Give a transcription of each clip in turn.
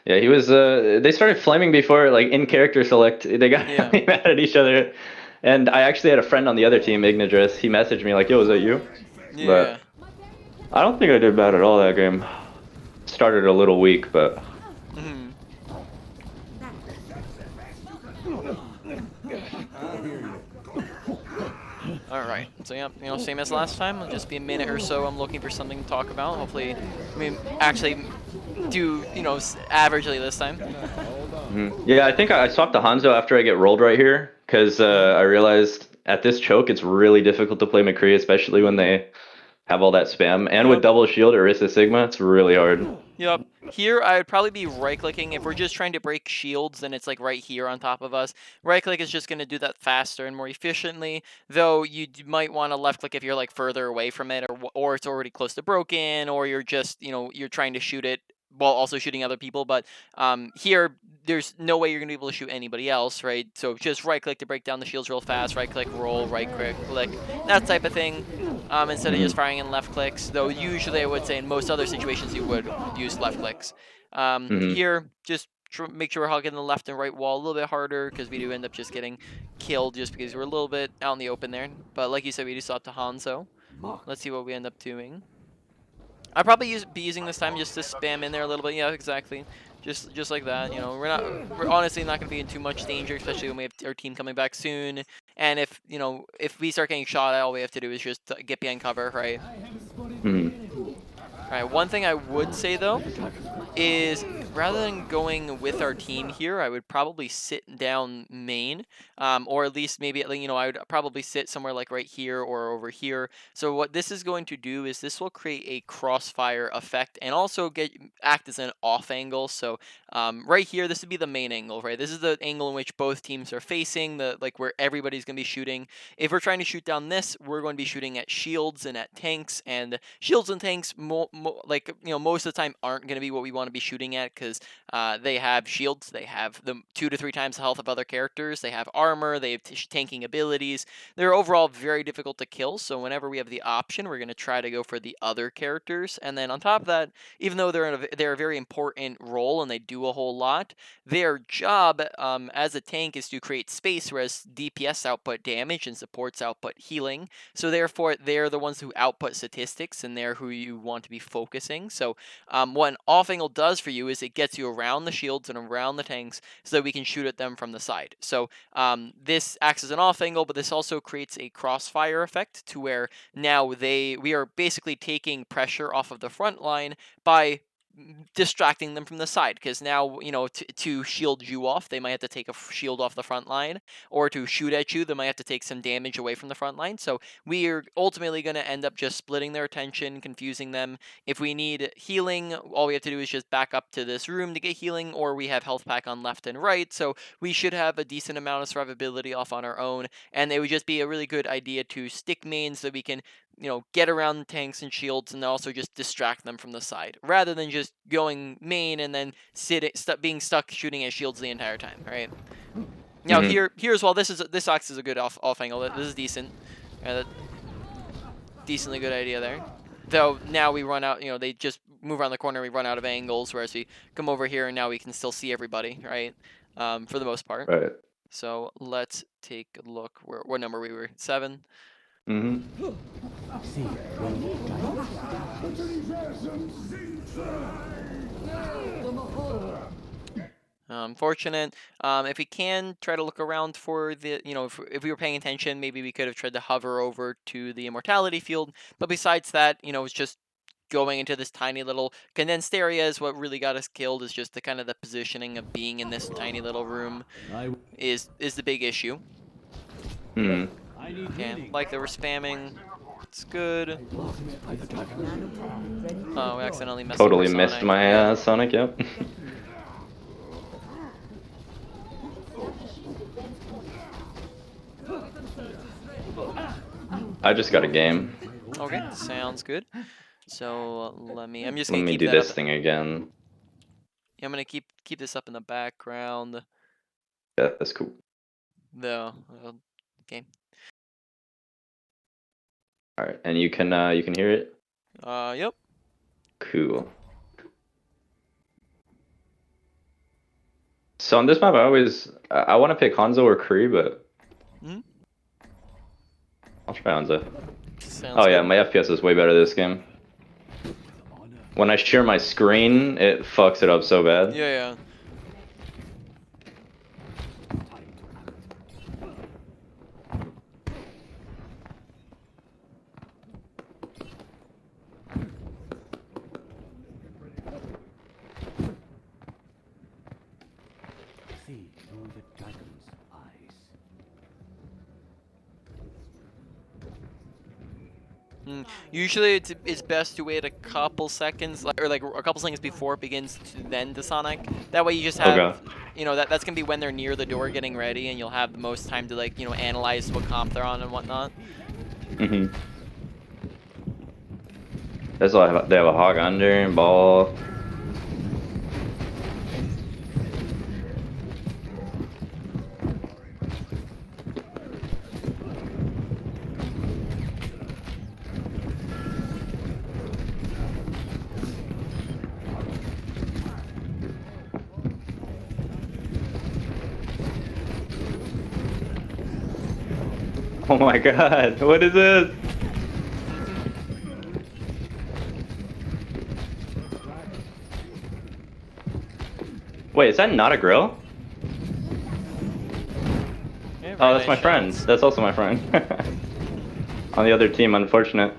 Yeah, he was. They started flaming before, like in character select. They got Yeah. really mad at each other, and I actually had a friend on the other team, Ignidris. He messaged me like, "Yo, is that you?" Yeah. But I don't think I did bad at all that game. Started a little weak, but Mhm. All right. So yeah, same as last time. It'll just be a minute or so. I'm looking for something to talk about. Hopefully, actually do averagely this time. yeah, I think I swapped the Hanzo after I get rolled right here because I realized at this choke it's really difficult to play McCree, especially when they have all that spam. And with Yep. double shield or Orisa Sigma, it's really hard. Yep. Here, I would probably be right-clicking. If we're just trying to break shields, then it's like right here on top of us. Right-click is just going to do that faster and more efficiently, though you might want to left-click if you're like further away from it, or it's already close to broken, or you're just, you're trying to shoot it while also shooting other people. But here, there's no way you're going to be able to shoot anybody else, right? So just right-click to break down the shields real fast, right-click, roll, right-click, that type of thing. Instead of just Mhm. firing in left clicks, though usually I would say in most other situations you would use left clicks. Mhm. Here, just make sure we're hugging the left and right wall a little bit harder because we do end up just getting killed just because we're a little bit out in the open there. But like you said, we just saw to Hanzo. Let's see what we end up doing. I'd probably be using this time just to spam in there a little bit. Yeah, exactly. Just like that. We're honestly not going to be in too much danger, especially when we have our team coming back soon. And if we start getting shot at, all we have to do is just get behind cover, right? Mhm. All right. One thing I would say though is rather than going with our team here, I would probably sit down main, or at least maybe I would probably sit somewhere like right here or over here. So what this is going to do is this will create a crossfire effect and also act as an off angle. So right here, this would be the main angle, right? This is the angle in which both teams are facing, the like where everybody's going to be shooting. If we're trying to shoot down this, we're going to be shooting at shields and at tanks, and shields and tanks, most of the time aren't going to be what we want to be shooting at because they have shields, they have the 2 to 3 times the health of other characters, they have armor, they have tanking abilities. They're overall very difficult to kill. So whenever we have the option, we're going to try to go for the other characters. And then on top of that, even though they're a very important role and they do a whole lot, their job as a tank is to create space, whereas DPS output damage and supports output healing. So therefore, they're the ones who output statistics, and they're who you want to be focusing. So what an off angle does for you is it gets you around the shields and around the tanks, so that we can shoot at them from the side. So this acts as an off angle, but this also creates a crossfire effect to where now we are basically taking pressure off of the front line by distracting them from the side, because now to shield you off they might have to take a shield off the front line, or to shoot at you they might have to take some damage away from the front line. So we are ultimately going to end up just splitting their attention, confusing them. If we need healing, all we have to do is just back up to this room to get healing, or we have health pack on left and right, so we should have a decent amount of survivability off on our own. And it would just be a really good idea to stick main so we can get around tanks and shields and also just distract them from the side, rather than just going main and then being stuck shooting at shields the entire time, right? Now Mhm. here as well, this acts as a good off angle. This is decent. Decently good idea there. Though now we run out, they just move around the corner, we run out of angles, whereas we come over here and now we can still see everybody, right? For the most part. Right. So let's take a look. What number we were? 7. Mhm. Fortunate. If we can try to look around for if we were paying attention, maybe we could have tried to hover over to the immortality field. But besides that, it's just going into this tiny little condensed area is what really got us killed. Is just the kind of the positioning of being in this tiny little room is the big issue. Mhm. Okay, like they were spamming. It's good. Oh, we accidentally messed up our Totally missed Sonic. my Yep. Sonic. Yep. I just got a game. Okay, sounds good. So I'm just Let gonna me keep do that this up. thing again. I'm gonna keep this up in the background. Yeah, that's cool. Though. Okay. All right, and you can hear it. Yep. Cool. So on this map, I want to pick Hanzo or McCree, but Hmm? I'll try Hanzo. Sounds Oh yeah, good. my FPS is way better this game. When I share my screen, it fucks it up so bad. Yeah, yeah. See through the dragon's eyes. Usually it's best to wait a couple seconds, or like a couple seconds before it begins to then to Sonic. That way you just have, Okay. you know, that's gonna be when they're near the door getting ready, and you'll have the most time to, like, you know, analyze what comp they're on and whatnot. Mhm. That's why they have a hog under and ball. Oh my god, what is this? Wait, is that not a grill? Yeah, Oh, very that's nice my friend. shots. That's also my friend. On the other team, unfortunate.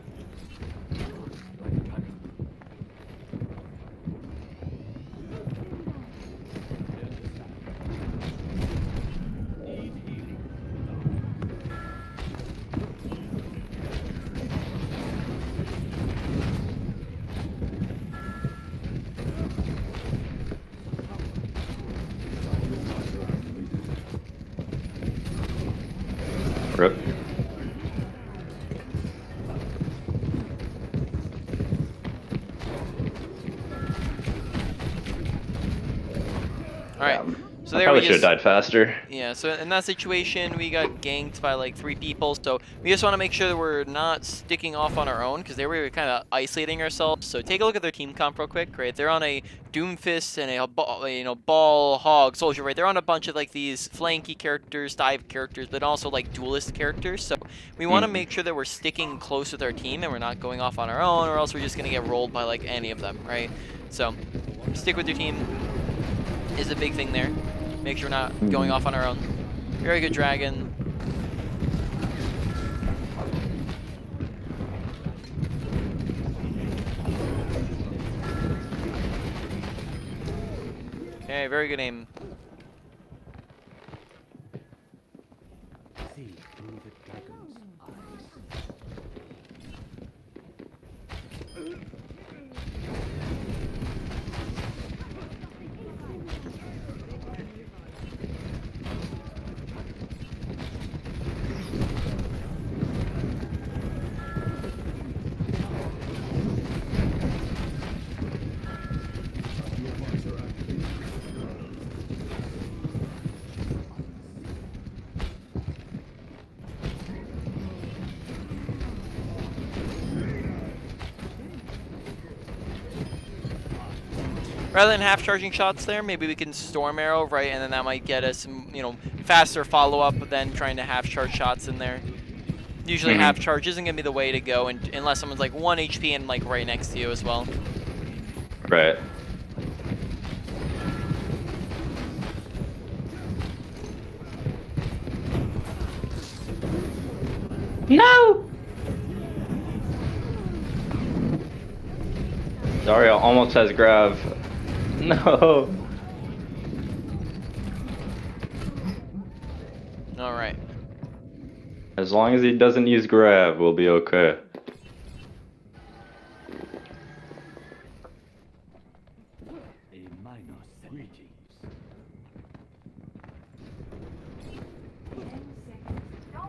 Rip. All right, Yeah, so I there we probably should have just died faster. Yeah, so in that situation, we got ganked by like 3 people, so we just want to make sure that we're not sticking off on our own, because they were kind of isolating ourselves. So take a look at their team comp real quick, right? They're on a Doomfist and a ball, ball, hog, soldier, right? They're on a bunch of like these flanky characters, dive characters, but also like duelist characters. So we want to Mhm. make sure that we're sticking close with our team and we're not going off on our own, or else we're just going to get rolled by like any of them, right? So stick with your team is a big thing there. Make sure we're not going Mhm. off on our own. Very good dragon. Okay, very good aim. See through the dragon's eyes. Rather than half charging shots there, maybe we can storm arrow, right? And then that might get us some, faster follow up than trying to half charge shots in there. Usually half Mhm. charge isn't gonna be the way to go, and unless someone's like 1 HP and like right next to you as well. Right. No! Dario almost has grav. No. All right. As long as he doesn't use grav, we'll be okay. A minor greetings. My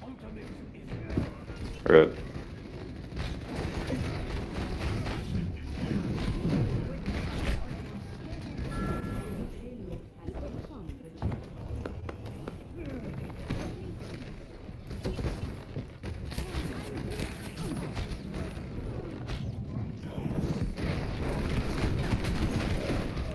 ultimate is Rip.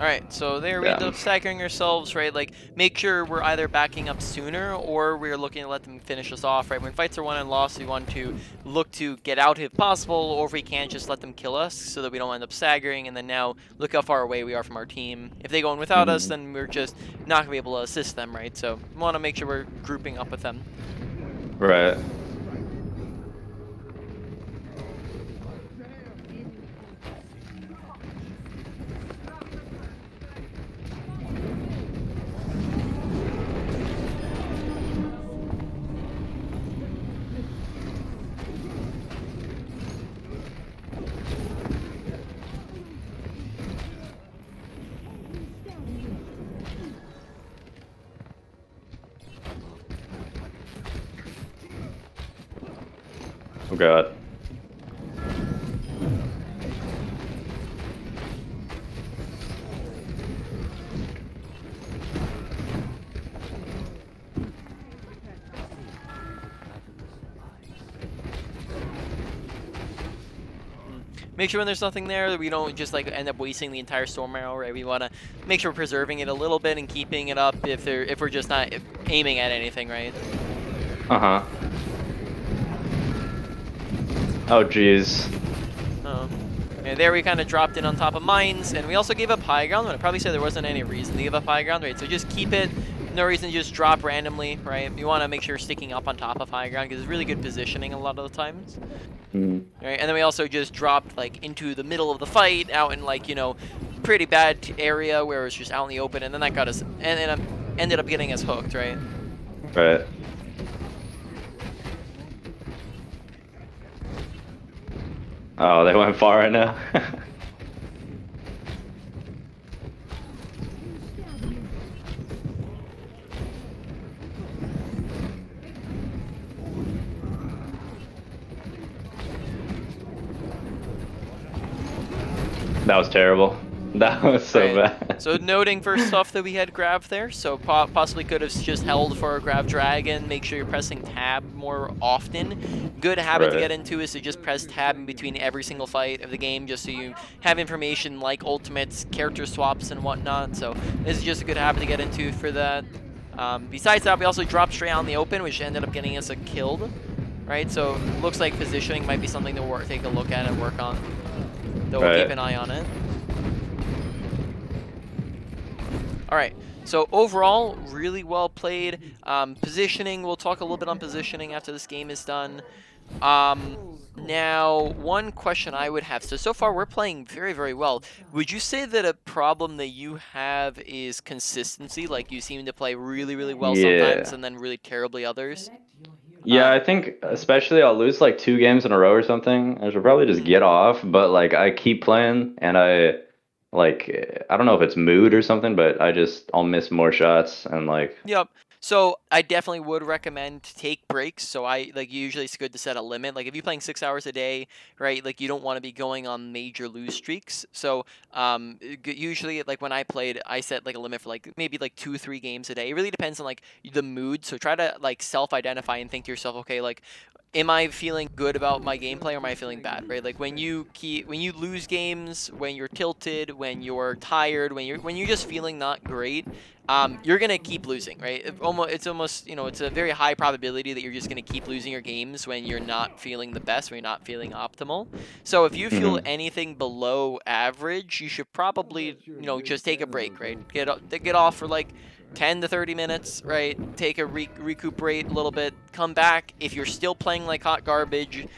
All right, so there we end Yeah. up staggering ourselves, right? Like, make sure we're either backing up sooner or we're looking to let them finish us off, right? When fights are won and lost, we want to look to get out if possible, or if we can, just let them kill us so that we don't end up staggering. And then now, look how far away we are from our team. If they go in without us, Mhm. then we're just not gonna be able to assist them, right? So, we want to make sure we're grouping up with them. Right. Oh god. Make sure when there's nothing there that we don't just like end up wasting the entire storm arrow, right? We want to make sure we're preserving it a little bit and keeping it up if we're just not aiming at anything, right? Uh-huh. Oh jeez. Oh. And there we kind of dropped in on top of mines, and we also gave up high ground, but I'd probably say there wasn't any reason to give up high ground, right? So just keep it. No reason to just drop randomly, right? You want to make sure you're sticking up on top of high ground because it's really good positioning a lot of the times. Mhm. Right, and then we also just dropped like into the middle of the fight, out in like pretty bad area where it was just out in the open, and then that got us, and then ended up getting us hooked, right? Right. Oh, they went far right now. That was terrible. That was so Right. bad. So noting first off that we had grab there, so possibly could have just held for a grab dragon. Make sure you're pressing tab more often. Good habit to Right. get into is to just press tab in between every single fight of the game, just so you have information like ultimates, character swaps, and whatnot. So this is just a good habit to get into for that. Besides that, we also dropped straight out in the open, which ended up getting us a killed. Right, so looks like positioning might be something to take a look at and work on. Though we'll keep Right. an eye on it. All right, so overall, really well played. Positioning, we'll talk a little bit on positioning after this game is done. Now, one question I would have, so far we're playing very, very well. Would you say that a problem that you have is consistency? Like you seem to play really, really well sometimes Yeah. and then really terribly others? Yeah, I think especially I'll lose like 2 games in a row or something. I should probably just Mhm. get off, but like I keep playing and I don't know if it's mood or something, but I'll miss more shots and like Yep. So I definitely would recommend to take breaks. So I like usually it's good to set a limit. Like if you're playing 6 hours a day, right? Like you don't want to be going on major lose streaks. So usually like when I played, I set like a limit for like maybe like 2 3 games a day. It really depends on like the mood. So try to like self-identify and think to yourself, okay, like am I feeling good about my gameplay or am I feeling bad, right? Like when you lose games, when you're tilted, when you're tired, when you're just feeling not great, you're gonna keep losing, right? It's almost it's a very high probability that you're just gonna keep losing your games when you're not feeling the best, when you're not feeling optimal. So if you feel mhm. anything below average, you should probably just take a break, right? Get off for like 10 to 30 minutes, right? Take a recuperate a little bit, come back. If you're still playing like hot garbage,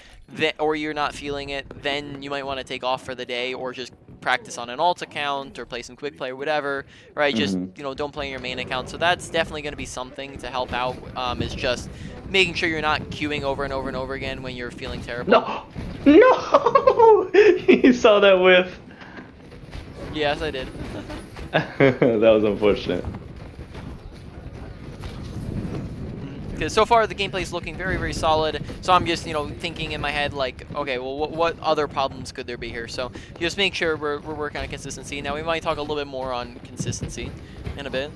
or you're not feeling it, then you might want to take off for the day or just practice on an alt account or play some quick play or whatever, right? Just Mhm. don't play your main account. So that's definitely going to be something to help out. Is just making sure you're not queuing over and over and over again when you're feeling terrible. No. No. You saw that whiff. Yes, I did. That was unfortunate. Because so far the gameplay is looking very, very solid. So I'm just, thinking in my head like, okay, well, what other problems could there be here? So just make sure we're working on consistency. Now we might talk a little bit more on consistency in a bit.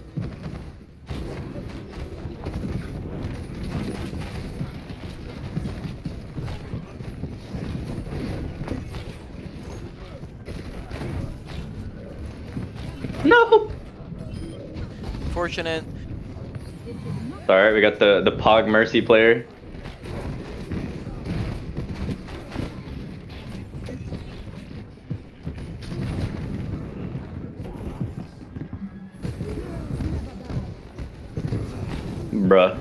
No. Fortunate. Alright, we got the Pog Mercy player. Bruh.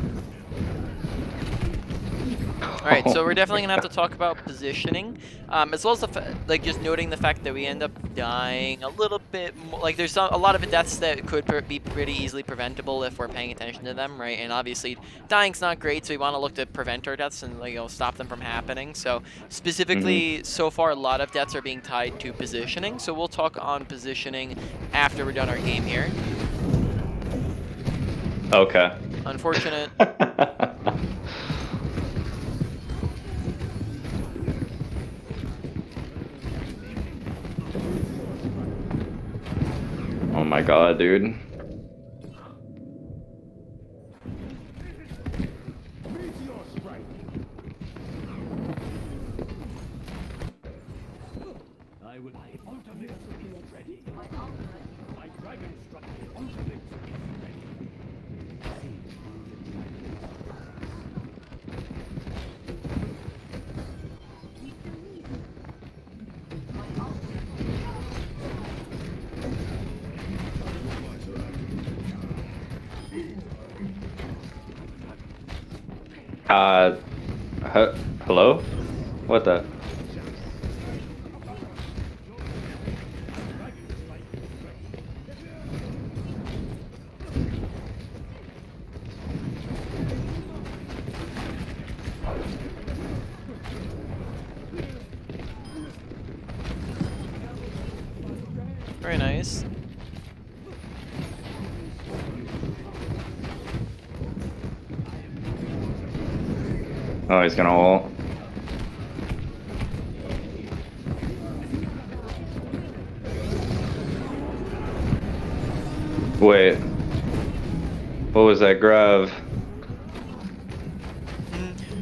All right, so we're definitely gonna have to talk about positioning, as well as like just noting the fact that we end up dying a little bit more. Like there's a lot of deaths that could be pretty easily preventable if we're paying attention to them, right? And obviously, dying's not great, so we want to look to prevent our deaths and like stop them from happening. So specifically, so far a lot of deaths are being tied to positioning. So we'll talk on positioning after we're done our game here. Okay. Unfortunate. Oh my god, dude. I would. My ultimate is ready. My dragon struck. Ultimate is ready. See through Hello? What the? Very nice. Oh, he's gonna ult. Wait. What was that grab?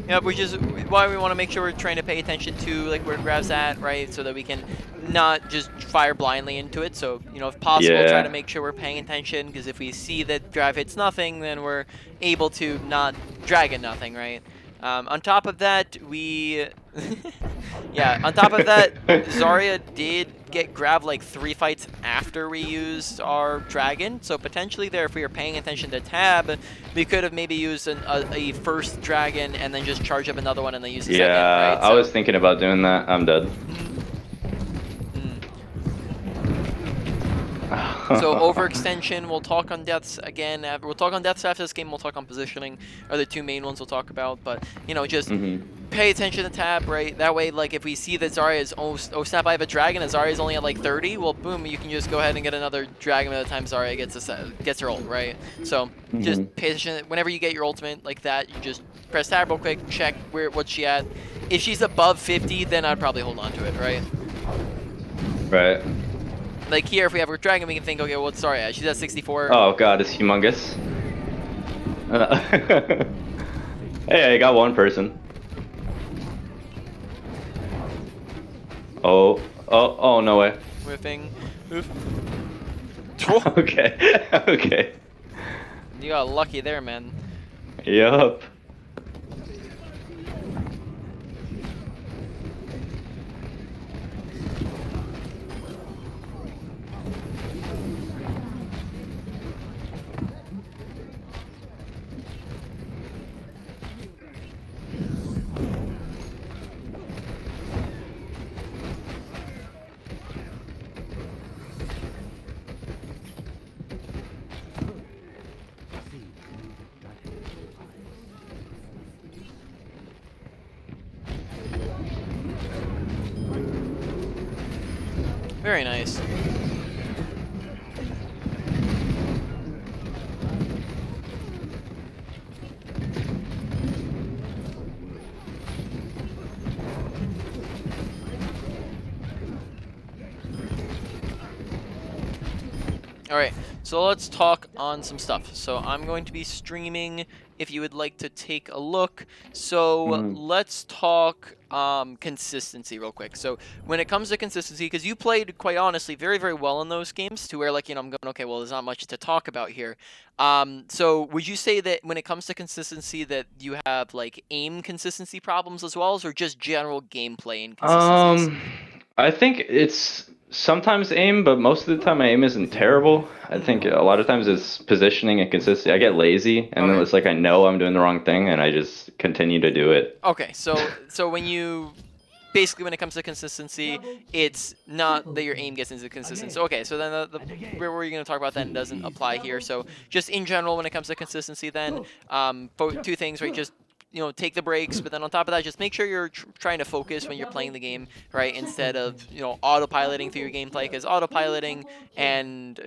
Yeah, which is why we want to make sure we're trying to pay attention to like where grab's at, right? So that we can not just fire blindly into it. So, you know, if possible, try Yeah. to make sure we're paying attention, because if we see that grab hits nothing, then we're able to not drag at nothing, right? On top of that, we... yeah, on top of that, Zarya did get grabbed like 3 fights after we used our dragon, so potentially there, if we were paying attention to tab, we could have maybe used a first dragon and then just charge up another one and then use the second, Yeah, right? I was thinking about doing that. I'm dead. So overextension, we'll talk on deaths again. We'll talk on deaths after this game. We'll talk on positioning, are the two main ones we'll talk about. But, you know, just pay attention to tab, right? That way, like, if we see that Zarya is, oh snap, I have a dragon and Zarya is only at like 30, well, boom, you can just go ahead and get another dragon by the time Zarya gets her ult, right? So just pay attention. Whenever you get your ultimate like that, you just press tab real quick, check what's she at. If she's above 50, then I'd probably hold on to it, right? Right. Like here, if we have a dragon, we can think, okay, what's Zarya at? She's at 64. Oh god, it's humongous. Hey, I got one person. Oh, no way. Whiffing. Oof. Okay, okay. You got lucky there, man. Yup. Very nice. All right, so let's talk on some stuff. So I'm going to be streaming if you would like to take a look. So let's talk consistency real quick. So when it comes to consistency, because you played quite honestly very, very well in those games to where like, I'm going, okay, well, there's not much to talk about here. So would you say that when it comes to consistency that you have like aim consistency problems as well, or just general gameplay inconsistencies? I think it's sometimes aim, but most of the time my aim isn't terrible. I think a lot of times it's positioning and consistency. I get lazy, and then Okay. it's like I know I'm doing the wrong thing, and I just continue to do it. Okay, so when you basically when it comes to consistency, it's not that your aim gets into consistency. So, okay, so then where we're going to talk about then doesn't apply here. So just in general, when it comes to consistency, then two things, right? Just take the breaks, but then on top of that, just make sure you're trying to focus when you're playing the game, right? Instead of autopiloting through your gameplay, because autopiloting and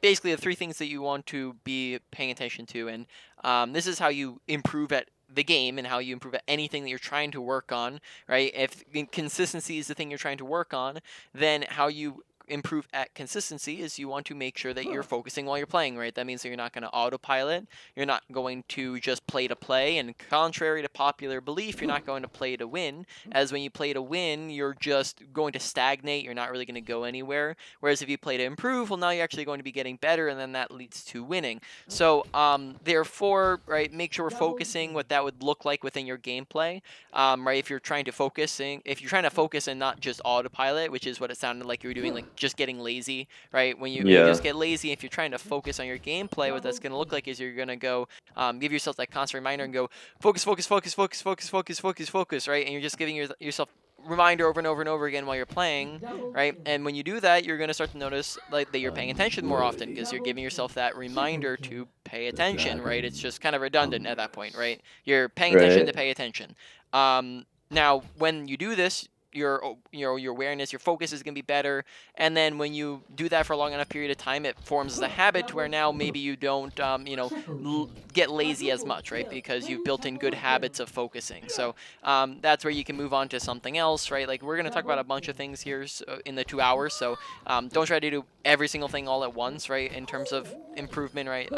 basically the three things that you want to be paying attention to, and this is how you improve at the game and how you improve at anything that you're trying to work on, right? If consistency is the thing you're trying to work on, then how you improve at consistency is you want to make sure that you're focusing while you're playing, right? That means that you're not going to autopilot. You're not going to just play to play. And contrary to popular belief, you're not going to play to win. As when you play to win, you're just going to stagnate. You're not really going to go anywhere. Whereas if you play to improve, well, now you're actually going to be getting better, and then that leads to winning. So, therefore, right, make sure we're focusing what that would look like within your gameplay. Right, if you're trying to focus and not just autopilot, which is what it sounded like you were doing, like just getting lazy, right? When you Yeah. just get lazy, if you're trying to focus on your gameplay, what that's going to look like is you're going to go give yourself that constant reminder and go focus, focus, focus, focus, focus, focus, focus, focus, right? And you're just giving yourself reminder over and over and over again while you're playing, right? And when you do that, you're going to start to notice like that you're paying attention more often because you're giving yourself that reminder to pay attention, right? It's just kind of redundant at that point, right? You're paying attention to Right. pay attention. Now, when you do this, your awareness, your focus is going to be better, and then when you do that for a long enough period of time, it forms as a habit to where now maybe you don't get lazy as much, right? Because you've built in good habits of focusing. So that's where you can move on to something else, right? Like we're going to talk about a bunch of things here in the 2 hours, so don't try to do every single thing all at once, right? In terms of improvement, right?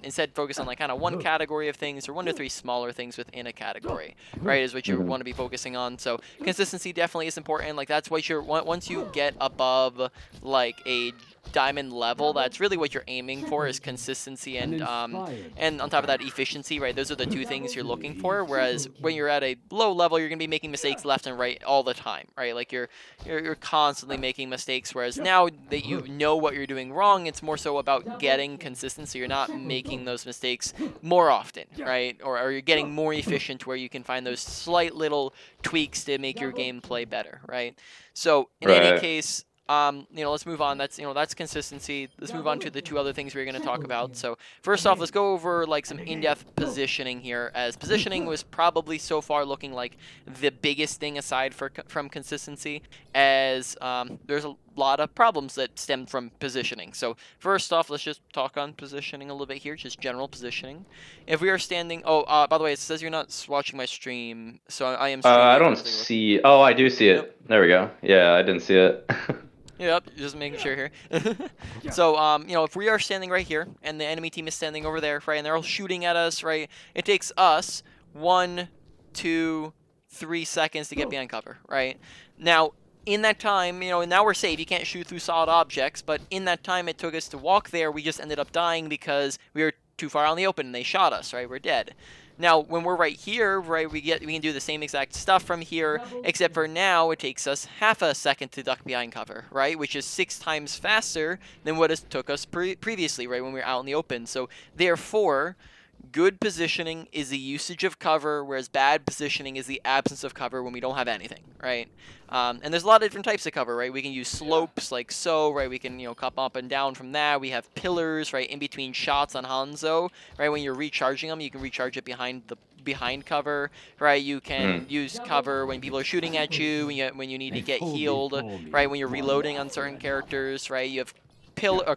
Instead, focus on like kind of one category of things or 1 to 3 smaller things within a category, right? Is what you want to be focusing on. So consistency definitely is important. Like that's what you're once you get above like a diamond level, that's really what you're aiming for is consistency and on top of that efficiency, right? Those are the two things you're looking for. Whereas when you're at a low level, you're gonna be making mistakes left and right all the time, right? Like you're constantly making mistakes. Whereas now that you know what you're doing wrong, it's more so about getting consistency. You're not making those mistakes more often, right? Or you're getting more efficient where you can find those slight little tweaks to make your gameplay better, right? So in any Right. case, let's move on. That's consistency. Let's move on to the two other things we're going to talk about. So first off, let's go over like some in-depth positioning here, as positioning was probably so far looking like the biggest thing aside from consistency, as there's a lot of problems that stem from positioning. So first off, let's just talk on positioning a little bit here, just general positioning. If we are standing, by the way, it says you're not watching my stream, so I am streaming I if you don't want to take a look. see. Oh, I do see Yep. it. There we go. Yeah, I didn't see it. Yep, just making sure here. So, if we are standing right here and the enemy team is standing over there, right, and they're all shooting at us, right, it takes us 1, 2, 3 seconds to get behind cover, right? Now, in that time, now we're safe. You can't shoot through solid objects, but in that time it took us to walk there, we just ended up dying because we were too far out in the open and they shot us, right? We're dead. Now, when we're right here, right, we can do the same exact stuff from here, except for now it takes us half a second to duck behind cover, right, which is 6 times faster than what it took us previously, right, when we were out in the open. So therefore, good positioning is the usage of cover, whereas bad positioning is the absence of cover when we don't have anything, right? And there's a lot of different types of cover, right? We can use slopes like so, right? We can, come up and down from that. We have pillars, right, in between shots on Hanzo, right? When you're recharging them, you can recharge it behind cover, right? You can use cover when people are shooting at you, when you need to get healed, right? When you're reloading on certain characters, right? You have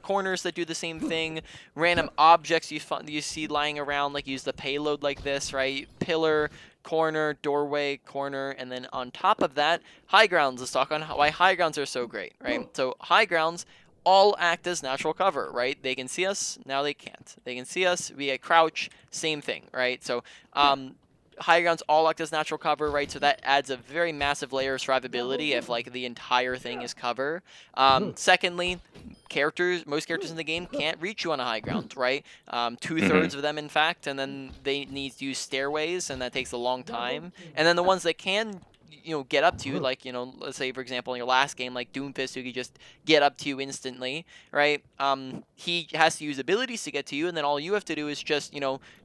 corners that do the same thing. Random objects you see lying around, like use the payload like this, right? Pillar, corner, doorway, corner, and then on top of that, high grounds. Let's talk on why high grounds are so great, right? So high grounds all act as natural cover, right? They can see us, now they can't. They can see us via crouch, same thing, right? So high grounds all act as natural cover, right? So that adds a very massive layer of survivability if like the entire thing is cover. Secondly, most characters in the game can't reach you on a high ground, right? 2/3 of them, in fact, and then they need to use stairways, and that takes a long time. And then the ones that can get up to you, like let's say for example in your last game, like Doomfist, who could just get up to you instantly, right? He has to use abilities to get to you, and then all you have to do is just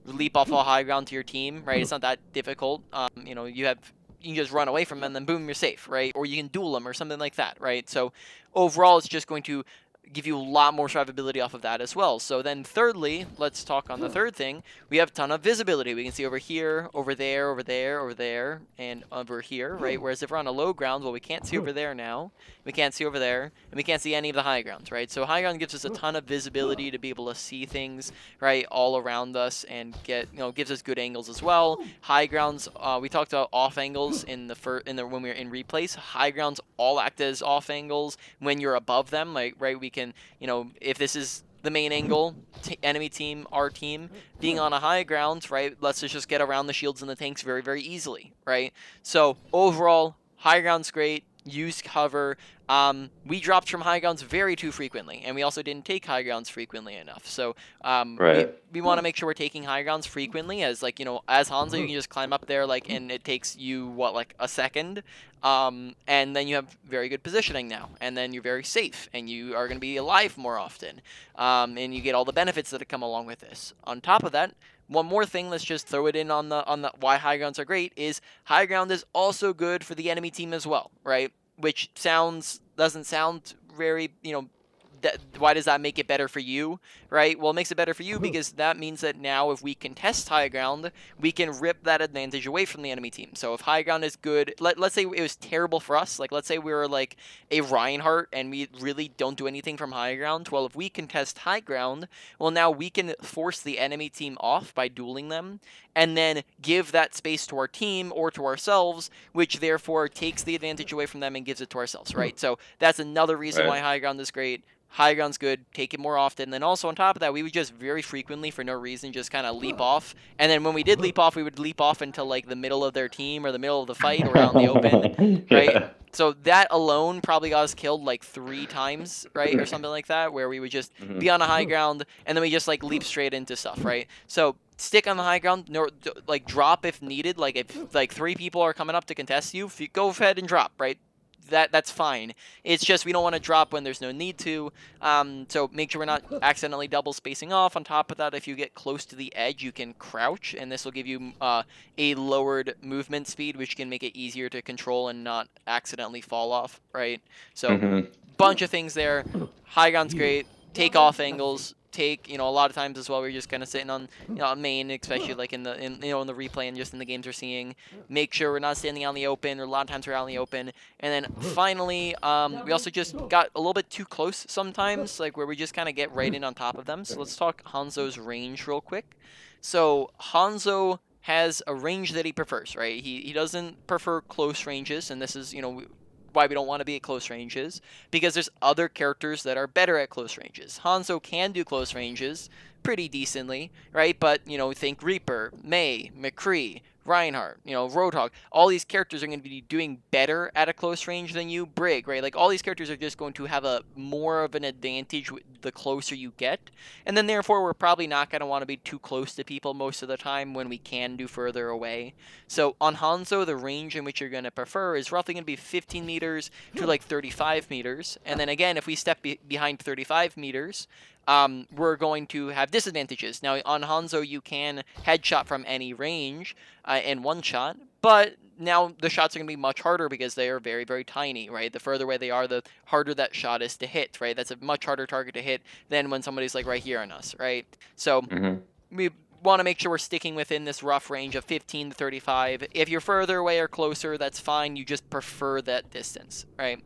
leap off a high ground to your team, right? It's not that difficult. You can just run away from them, and then boom, you're safe, right? Or you can duel them or something like that, right? So overall, it's just going to give you a lot more survivability off of that as well. So then thirdly, let's talk on the third thing. We have a ton of visibility. We can see over here, over there, over there, over there, and over here, right? Whereas if we're on a low ground, well, we can't see over there now. We can't see over there, and we can't see any of the high grounds, right? So high ground gives us a ton of visibility to be able to see things, right, all around us, and gives us good angles as well. High grounds, we talked about off angles when we were in replays. High grounds all act as off angles when you're above them, like, right? We can, if this is the main angle, enemy team, our team, being on a high ground, right? Let's just get around the shields and the tanks very, very easily, right? So overall, high ground's great. Use cover. We dropped from high grounds very too frequently, and we also didn't take high grounds frequently enough. So Right. we want to make sure we're taking high grounds frequently, as like as Hanzo, you can just climb up there and it takes you like a second, and then you have very good positioning now, and then you're very safe, and you are going to be alive more often, and you get all the benefits that come along with this. On top of that, one more thing, let's just throw it in on the why high grounds are great, is high ground is also good for the enemy team as well, right? Which doesn't sound very, why does that make it better for you, right? Well, it makes it better for you because that means that now if we contest high ground, we can rip that advantage away from the enemy team. So if high ground is good, let's say it was terrible for us, like let's say we were like a Reinhardt and we really don't do anything from high ground. Well, if we contest high ground, well, now we can force the enemy team off by dueling them and then give that space to our team or to ourselves, which therefore takes the advantage away from them and gives it to ourselves, right? So that's another reason why high ground is great. High ground's good, take it more often. And then also on top of that, we would just very frequently, for no reason, just kind of leap off. And then when we did leap off, we would leap off until like the middle of their team or the middle of the fight or out in the open, right? Yeah. So that alone probably got us killed like 3 times, right? Or something like that, where we would just be on a high ground and then we just like leap straight into stuff, right? So stick on the high ground, like drop if needed. Like if like 3 people are coming up to contest you, go ahead and drop, right? That's fine. It's just we don't want to drop when there's no need to. So make sure we're not accidentally double spacing off. On top of that, if you get close to the edge, you can crouch, and this will give you a lowered movement speed, which can make it easier to control and not accidentally fall off, right? So bunch of things there. High ground's great. Take off angles. A lot of times as well we're just kind of sitting on main, especially like in the replay and just in the games we're seeing. Make sure we're not standing out in the open, or a lot of times we're out in the open. And then finally, we also just got a little bit too close sometimes, like where we just kind of get right in on top of them. So let's talk Hanzo's range real quick. So Hanzo has a range that he prefers, right? He doesn't prefer close ranges, and this is why we don't want to be at close ranges, because there's other characters that are better at close ranges. Hanzo can do close ranges pretty decently, right? But, think Reaper, Mei, McCree, Reinhardt, Roadhog. All these characters are going to be doing better at a close range than you. Brig, right? Like, all these characters are just going to have a more of an advantage the closer you get. And then, therefore, we're probably not going to want to be too close to people most of the time when we can do further away. So, on Hanzo, the range in which you're going to prefer is roughly going to be 15 meters to, like, 35 meters. And then, again, if we step behind 35 meters, we're going to have disadvantages. Now, on Hanzo, you can headshot from any range in one shot, but now the shots are going to be much harder because they are very, very tiny, right? The further away they are, the harder that shot is to hit, right? That's a much harder target to hit than when somebody's like right here on us, right? So we want to make sure we're sticking within this rough range of 15 to 35. If you're further away or closer, that's fine. You just prefer that distance, right?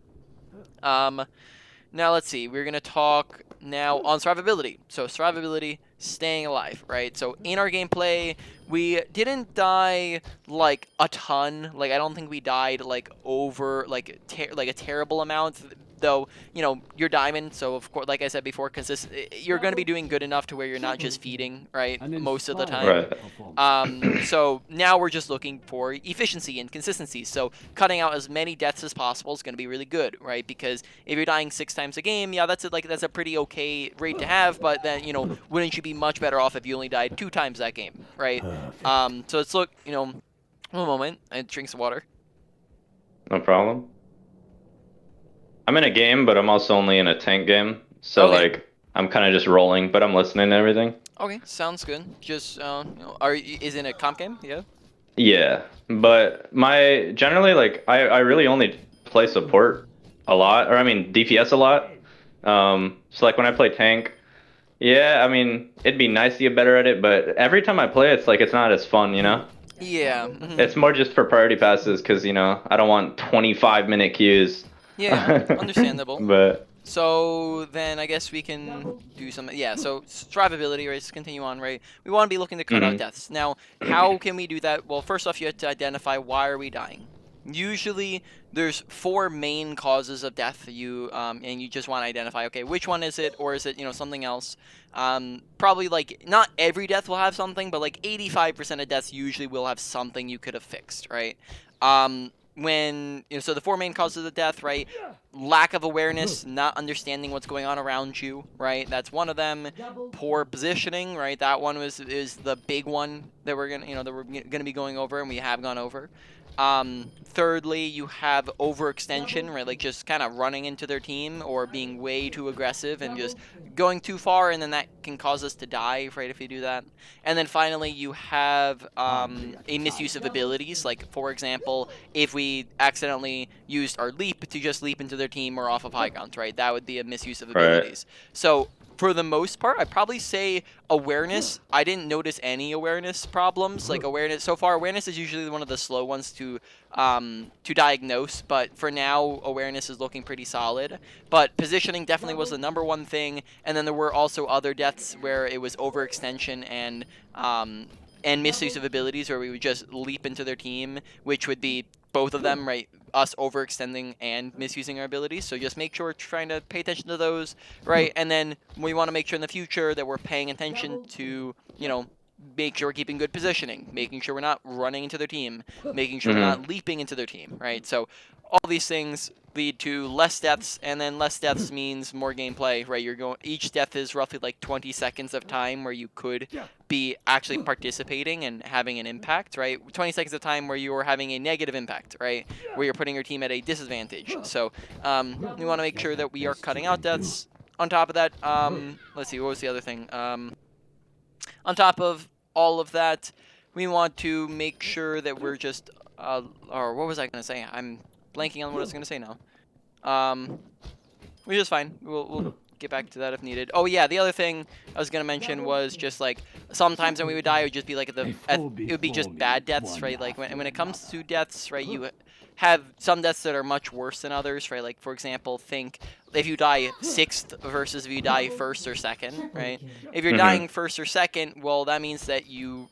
Now let's see, we're going to talk now on survivability. So survivability, staying alive, right? So in our gameplay, we didn't die like a ton. Like I don't think we died like over like a terrible amount. though, you know, you're diamond, so of course, like I said before, you're going to be doing good enough to where you're not just feeding, right, most of the time. Right. So now we're just looking for efficiency and consistency. So cutting out as many deaths as possible is going to be really good, right? Because if you're dying 6 times a game, yeah, that's a pretty okay rate to have. But then, you know, wouldn't you be much better off if you only died 2 times that game, right? So let's look. You know, one moment. I drink some water. No problem. I'm in a game, but I'm also only in a tank game. So Okay. like I'm kind of just rolling, but I'm listening to everything. Okay, sounds good. Just you know, is it a comp game? Yeah. Yeah, but my generally like I really only play support a lot, or I mean DPS a lot. So like when I play tank, yeah, I mean it'd be nice to get better at it, but every time I play, it's like it's not as fun, you know? Yeah. It's more just for priority passes because, you know, I don't want 25-minute queues. Yeah, understandable. But So then I guess we can do some, yeah, so survivability, right, let's continue on, right? We want to be looking to cut out deaths. Now, how can we do that? Well, first off, you have to identify why are we dying. Usually, there's 4 main causes of death. And you just want to identify, okay, which one is it, or is it, you know, something else? Probably like not every death will have something, but like 85% of deaths usually will have something you could have fixed, right? When you know, so the 4 main causes of death, right? Lack of awareness, not understanding what's going on around you, right? That's one of them. Poor positioning, right? That one is the big one that we're gonna be going over, and we have gone over. Thirdly, you have overextension, right? Like just kind of running into their team or being way too aggressive and just going too far, and then that can cause us to die, right, if you do that. And then finally, you have a misuse of abilities. Like, for example, if we accidentally used our leap to just leap into their team or off of high ground, right? That would be a misuse of Right. abilities. So for the most part, I'd probably say awareness. I didn't notice any awareness problems. Like awareness so far, awareness is usually one of the slow ones to diagnose. But for now, awareness is looking pretty solid. But positioning definitely was the #1 thing. And then there were also other deaths where it was overextension and misuse of abilities, where we would just leap into their team, which would be both of them, right? Us overextending and misusing our abilities. So just make sure we're trying to pay attention to those, right? And then we want to make sure in the future that we're paying attention to, you know, make sure we're keeping good positioning, making sure we're not running into their team, making sure we're not leaping into their team, right? So all these things lead to less deaths, and then less deaths means more gameplay, right? Each death is roughly like 20 seconds of time where you could be actually participating and having an impact, right? 20 seconds of time where you are having a negative impact, right? Where you're putting your team at a disadvantage. So we want to make sure that we are cutting out deaths. On top of that, let's see, what was the other thing? On top of all of that, we want to make sure that we're just, or what was I going to say? I'm blanking on what I was going to say now. Which is fine. We'll get back to that if needed. Oh yeah, the other thing I was gonna mention was just like sometimes when we would die, it would just be like it would be just bad deaths, right? Like when it comes to deaths, right? You have some deaths that are much worse than others, right? Like for example, think if you die 6th versus if you die 1st or 2nd, right? If you're dying 1st or 2nd, well that means that you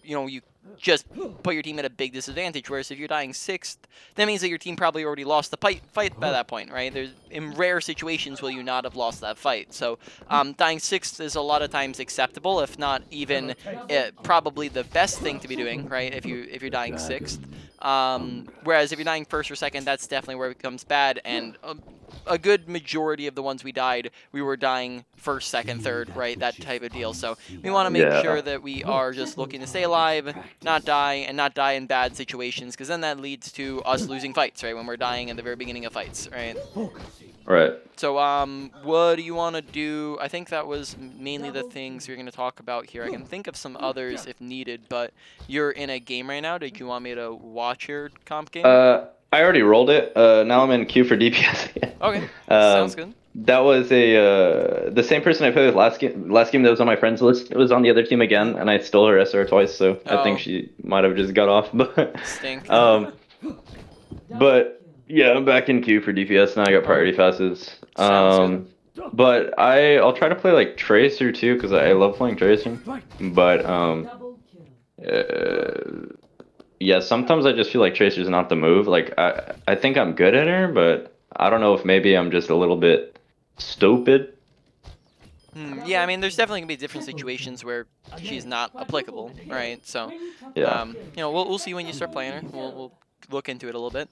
just put your team at a big disadvantage. Whereas if you're dying 6th, that means that your team probably already lost the fight by that point, right? In rare situations will you not have lost that fight. So dying 6th is a lot of times acceptable, if not even probably the best thing to be doing, right? If you're dying 6th. Whereas if you're dying 1st or 2nd, that's definitely where it becomes bad. And a good majority of the ones we died, we were dying 1st, 2nd, 3rd, right? That type of deal. So we want to make sure that we are just looking to stay alive, not die, and not die in bad situations, because then that leads to us losing fights, right? When we're dying at the very beginning of fights, right? Right. So, what do you want to do? I think that was mainly the things you're going to talk about here. I can think of some others if needed, but you're in a game right now. Did you want me to watch your comp game? I already rolled it. Now I'm in queue for DPS again. Okay, sounds good. That was the same person I played with last game. Last game that was on my friends list. It was on the other team again, and I stole her SR twice, so I think she might have just got off. But Stink. but yeah, I'm back in queue for DPS now. I got priority passes. Sounds But I'll try to play like Tracer too, because I love playing Tracer. But yeah, sometimes I just feel like Tracer's not the move. Like I think I'm good at her, but I don't know if maybe I'm just a little bit stupid. Yeah, I mean, there's definitely gonna be different situations where she's not applicable, right? So, Yeah. we'll see when you start playing her. We'll look into it a little bit.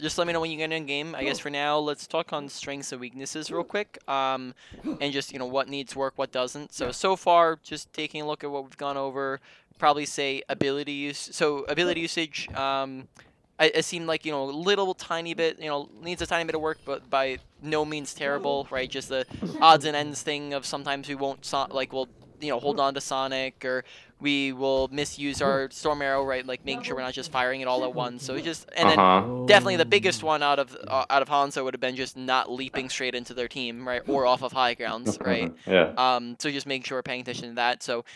Just let me know when you get in game. I guess for now, let's talk on strengths and weaknesses real quick. And just what needs work, what doesn't. So far, just taking a look at what we've gone over. Probably say ability use. So ability usage. It seemed like little tiny bit needs a tiny bit of work, but by no means terrible, right? Just the odds and ends thing of sometimes we won't we'll hold on to Sonic, or we will misuse our Storm Arrow, right? Like making sure we're not just firing it all at once. So it just and then Uh-huh. definitely the biggest one out of Hanzo would have been just not leaping straight into their team, right, or off of high grounds, right? Yeah. So just making sure we're paying attention to that. So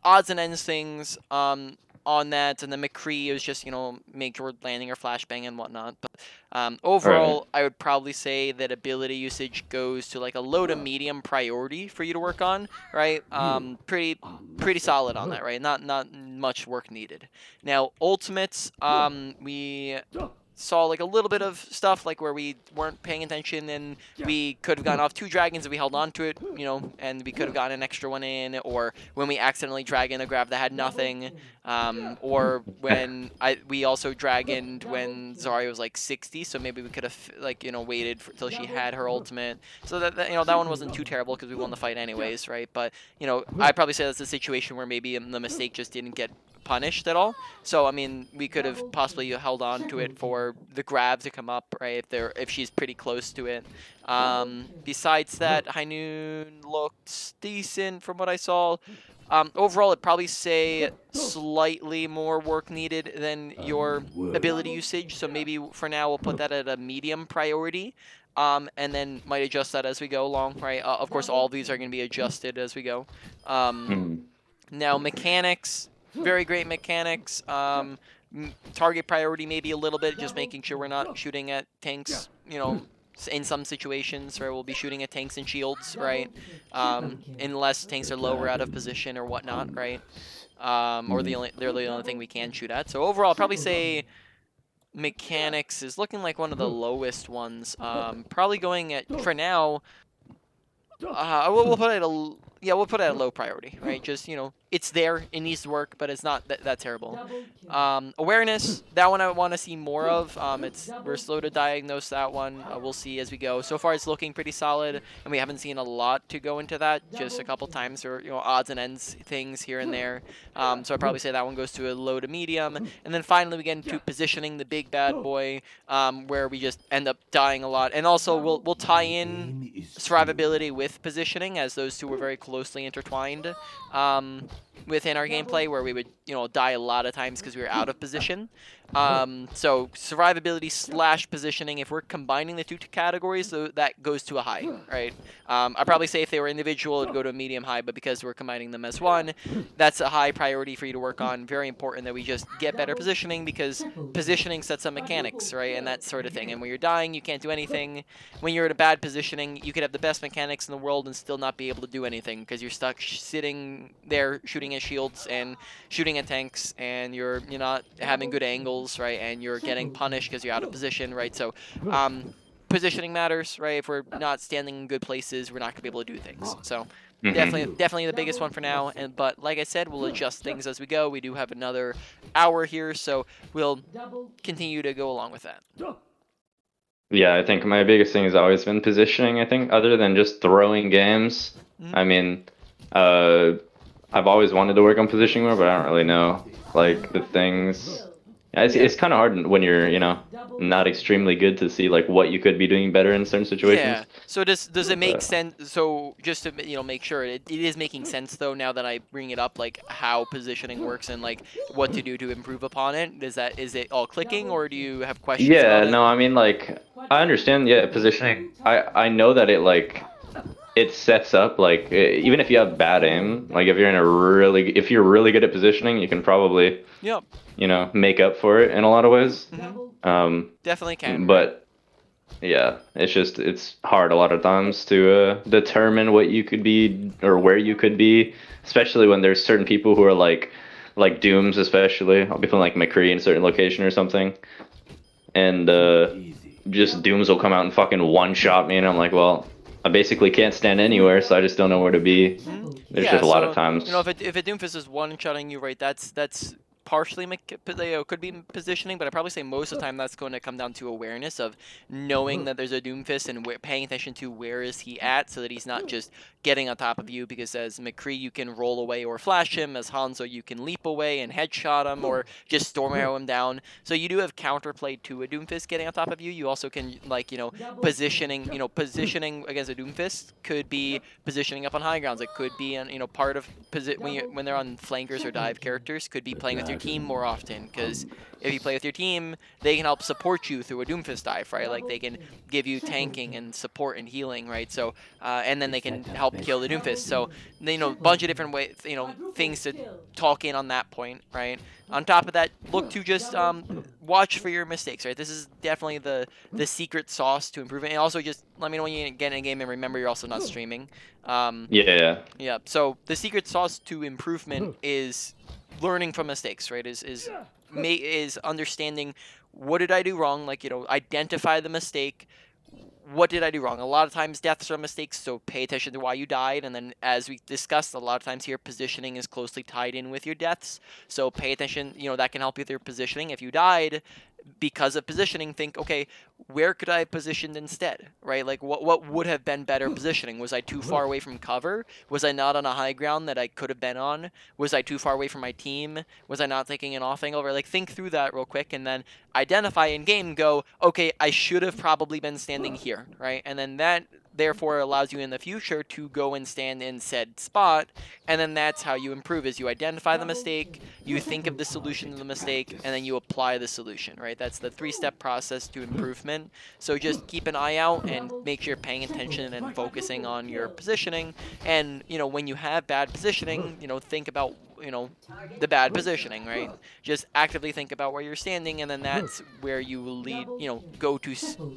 odds and ends things on that, and then McCree is just make sure we're landing our flashbang and whatnot. But Right. overall, I would probably say that ability usage goes to like a low to medium priority for you to work on, right? Pretty solid on that, right? Not much work needed. Now ultimates, we saw like a little bit of stuff like where we weren't paying attention and we could have gone off 2 dragons and we held on to it, and we could have gotten an extra one in, or when we accidentally drag in a grab that had nothing, or when we also dragoned when Zarya was like 60, so maybe we could have waited till she had her ultimate, so that one wasn't too terrible because we won the fight anyways, right? But I'd probably say that's a situation where maybe the mistake just didn't get punished at all. So I mean, we could have possibly held on to it for the grab to come up, right? If she's pretty close to it. Besides that, High Noon looked decent from what I saw. Overall, I'd probably say slightly more work needed than your ability usage. So maybe for now we'll put that at a medium priority. And then might adjust that as we go along, right? Of course, all of these are going to be adjusted as we go. Now mechanics, very great mechanics. Target priority maybe a little bit, just making sure we're not shooting at tanks, in some situations where we'll be shooting at tanks and shields, right? Unless tanks are lower out of position or whatnot, right? Or they're the only thing we can shoot at. So overall, I'd probably say mechanics is looking like one of the lowest ones. Probably going at, for now, we'll put it we'll put it at a low priority, right? Just it's there, it needs to work, but it's not that terrible. Awareness, that one I want to see more of. We're slow to diagnose that one. We'll see as we go. So far, it's looking pretty solid, and we haven't seen a lot to go into that. Just a couple times, or odds and ends things here and there. So I'd probably say that one goes to a low to medium, and then finally we get into positioning, the big bad boy, where we just end up dying a lot, and also we'll tie in survivability with positioning, as those two were very closely intertwined within our gameplay, where we would die a lot of times because we were out of position. So survivability / positioning, if we're combining the two categories, so that goes to a high, right? I'd probably say if they were individual, it'd go to a medium high, but because we're combining them as one, that's a high priority for you to work on. Very important that we just get better positioning, because positioning sets up mechanics, right? And that sort of thing. And when you're dying, you can't do anything. When you're in a bad positioning, you could have the best mechanics in the world and still not be able to do anything, because you're stuck sitting there shooting at shields and shooting at tanks, and you're not having good angles, right? And you're getting punished because you're out of position, right? So positioning matters, right? If we're not standing in good places, we're not gonna be able to do things. So definitely the biggest one for now. But like I said, we'll adjust things as we go. We do have another hour here, so we'll continue to go along with that. Yeah, I think my biggest thing has always been positioning. I think, other than just throwing games. I mean, I've always wanted to work on positioning more, but I don't really know like the things. It's kind of hard when you're not extremely good to see like what you could be doing better in certain situations. Yeah. So does it make sense? So just to make sure it is making sense though, now that I bring it up, like how positioning works and like what to do to improve upon it. Is it all clicking, or do you have questions Yeah, about it? no, I mean, like, I understand, yeah, positioning. I know that it sets up, like, even if you have bad aim, like if you're really good at positioning, you can probably Yep. make up for it in a lot of ways. Definitely can. But yeah, it's hard a lot of times to determine what you could be or where you could be, especially when there's certain people who are like Dooms, especially. I'll be playing like McCree in a certain location or something, and just Dooms will come out and fucking one-shot me, and I'm like, well, I basically can't stand anywhere, so I just don't know where to be. There's Yeah, just a lot of so times. you know, if a Doomfist is one-shotting you, right, that's partially could be positioning, but I probably say most of the time that's going to come down to awareness of knowing that there's a Doomfist and paying attention to where is he at, so that he's not just getting on top of you. Because as McCree, you can roll away or flash him. As Hanzo, you can leap away and headshot him or just storm arrow him down. So you do have counterplay to a Doomfist getting on top of you. You also can, like, positioning against a Doomfist could be positioning up on high grounds. It could be, part of when they're on flankers or dive characters, could be playing with your team more often. Because if you play with your team, they can help support you through a Doomfist dive, right? Like they can give you tanking and support and healing, right? So, and then they can help kill the Doomfist. So, a bunch of different ways, things to talk in on that point, right? On top of that, look to just watch for your mistakes, right? This is definitely the secret sauce to improving. And also just let me know when you get in a game, and remember you're also not streaming. Yeah. Yeah. So the secret sauce to improvement is learning from mistakes, right? Is understanding what did I do wrong? Like, identify the mistake. What did I do wrong? A lot of times deaths are mistakes, so pay attention to why you died. And then, as we discussed, a lot of times here, positioning is closely tied in with your deaths. So pay attention, that can help you with your positioning. If you died because of positioning, think, okay, where could I have positioned instead, right? Like, what would have been better positioning? Was I too far away from cover? Was I not on a high ground that I could have been on? Was I too far away from my team? Was I not taking an off angle? Right? Like, think through that real quick, and then identify in game, go, okay, I should have probably been standing here, right? And then that therefore allows you in the future to go and stand in said spot, and then that's how you improve. Is you identify the mistake, you think of the solution to the mistake, and then you apply the solution, right? That's the 3-step process to improvement. So just keep an eye out and make sure you're paying attention and focusing on your positioning. And when you have bad positioning, think about the bad positioning, right? Just actively think about where you're standing, and then that's where you will go to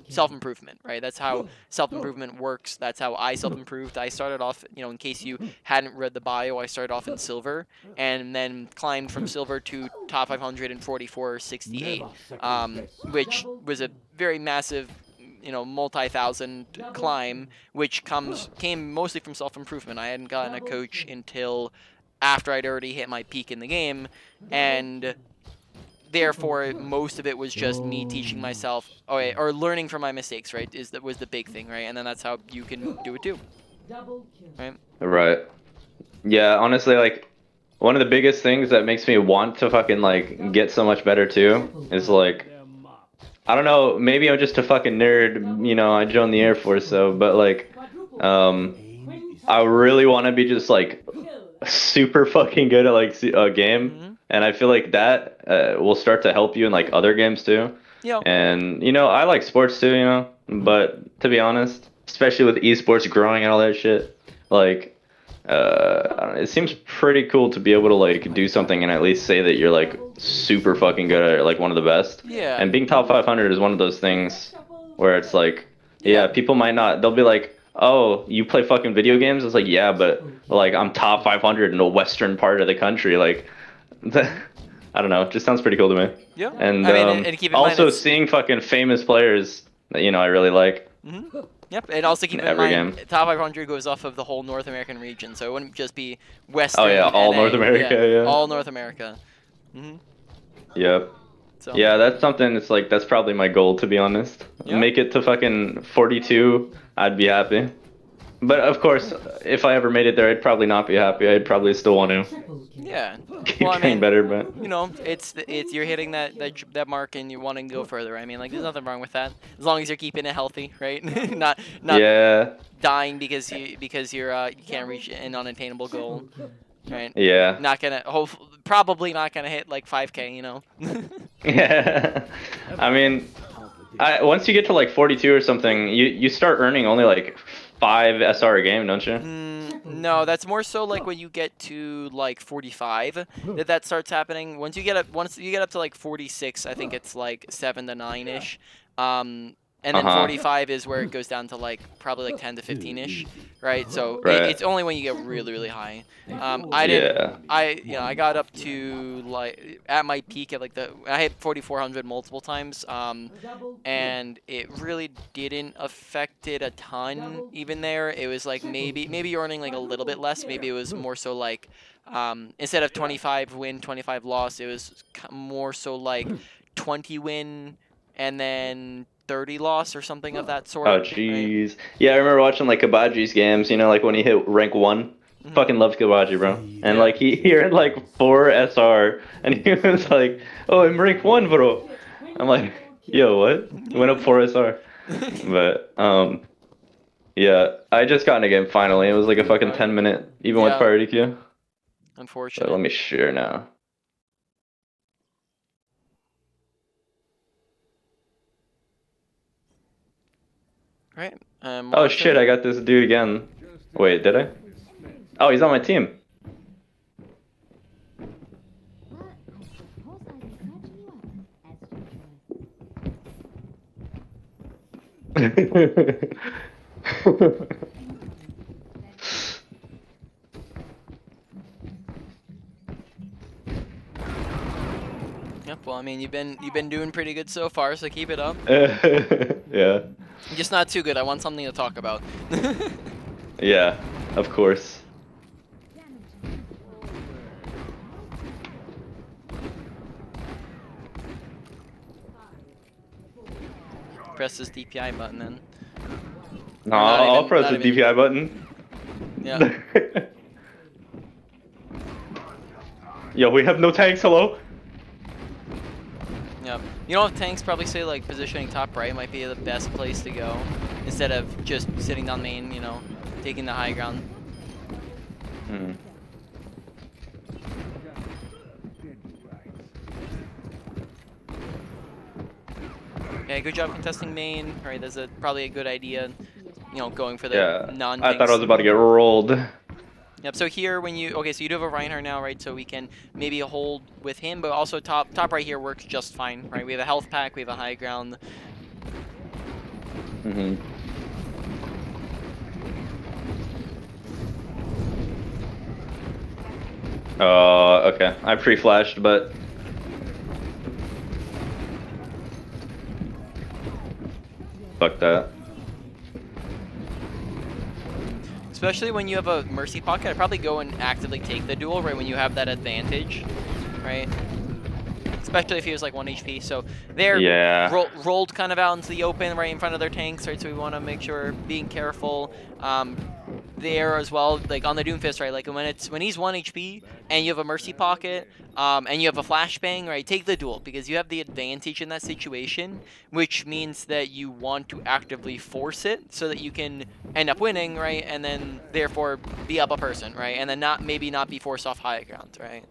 self-improvement, right? That's how self-improvement works. That's how I self-improved. I started off, in case you hadn't read the bio, I started off in silver and then climbed from silver to top 500 in 44.68, which was a very massive multi-thousand climb, which came mostly from self-improvement. I hadn't gotten a coach until after I'd already hit my peak in the game, and therefore most of it was just me teaching myself, or learning from my mistakes, right? Was the big thing, right? And then that's how you can do it too, right? Right. Yeah, honestly, like one of the biggest things that makes me want to fucking like get so much better too is like, I don't know, maybe I'm just a fucking nerd, I joined the Air Force, so, but like, I really want to be just like super fucking good at like a game, and I feel like that will start to help you in like other games too. Yeah. And I like sports too, but to be honest, especially with esports growing and all that shit, like I don't know, it seems pretty cool to be able to like do something and at least say that you're like super fucking good at it, like one of the best. Yeah. And being top 500 is one of those things where it's like, yeah, people might not, they'll be like, oh, you play fucking video games? It's like, yeah, but like I'm top 500 in the western part of the country. Like, I don't know, it just sounds pretty cool to me. Yeah. And I mean, and keep in mind also seeing fucking famous players that I really like. Yep, and also keep in every mind, game. top 500 goes off of the whole North American region, so it wouldn't just be Western. Oh yeah, all NA. North America, yeah. All North America. Yep. So. Yeah, that's something. It's like that's probably my goal, to be honest. Yeah. Make it to fucking 42, I'd be happy. But of course, if I ever made it there, I'd probably not be happy. I'd probably still want to Yeah. keep getting better, but it's you're hitting that mark and you're wanting to go further. I mean, like there's nothing wrong with that as long as you're keeping it healthy, right? not yeah. dying because you can't reach an unattainable goal, right? Yeah. Not gonna probably not gonna hit like 5K, Yeah. I mean, once you get to like 42 or something, you start earning only like 5 SR a game, don't you? No, that's more so like when you get to like 45 that starts happening. Once you get up to like 46, I think it's like 7 to 9 ish. And then Uh-huh. 45 is where it goes down to like probably like 10 to 15-ish, right? So Right. it's only when you get really, really high. I didn't. Yeah. I got up to like at my peak at like I hit 4400 multiple times. And it really didn't affect it a ton even there. It was like maybe you're earning like a little bit less. Maybe it was more so like instead of 25 win, 25 loss, it was more so like 20 win and then 30 loss or something of that sort. Oh Right? jeez. Yeah, I remember watching like Kabaji's games, you know, like when he hit rank 1. Mhm. Fucking loves Kabaji, bro. And Yeah. like he earned like 4 SR and he was like, "Oh, I'm rank 1, bro." I'm like, "Yo, what?" Went up 4 SR. But yeah, I just got in a game finally. It was like a fucking 10-minute even with Yeah. priority queue. So Unfortunate. let me share now. Right. Oh shit, I got this dude again. Wait, did I? Oh, he's on my team. Yep. Well, I mean, you've been doing pretty good so far, so keep it up. Yeah. Just not too good. I want something to talk about. Yeah, of course. Press this DPI button then. No, Or not I'll even- press not the even- DPI button. Yeah. Yo, we have no tanks, hello? Yeah. You know, if tanks probably say like positioning top right might be the best place to go instead of just sitting down main, you know, taking the high ground. Hmm. Okay, good job contesting main. All right, that's probably a good idea, you know, going for the Yeah, non-tanks. I thought I was about to get rolled. Yep, so here when you, okay, so you do have a Reinhardt now, right? So we can maybe hold with him, but also top right here works just fine, right? We have a health pack, we have a high ground. Mm-hmm. Okay. I pre-flashed, but... Fuck that. Especially when you have a Mercy pocket, I'd probably go and actively take the duel, right, when you have that advantage, right? Especially if he was like 1 HP. So they're rolled kind of out into the open right in front of their tanks, right? So we want to make sure being careful there as well, like on the Doomfist, right? Like when he's 1 HP and you have a Mercy pocket and you have a flashbang, right? Take the duel because you have the advantage in that situation, which means that you want to actively force it so that you can end up winning, right? And then therefore be up a person, right? And then maybe not be forced off high ground, right?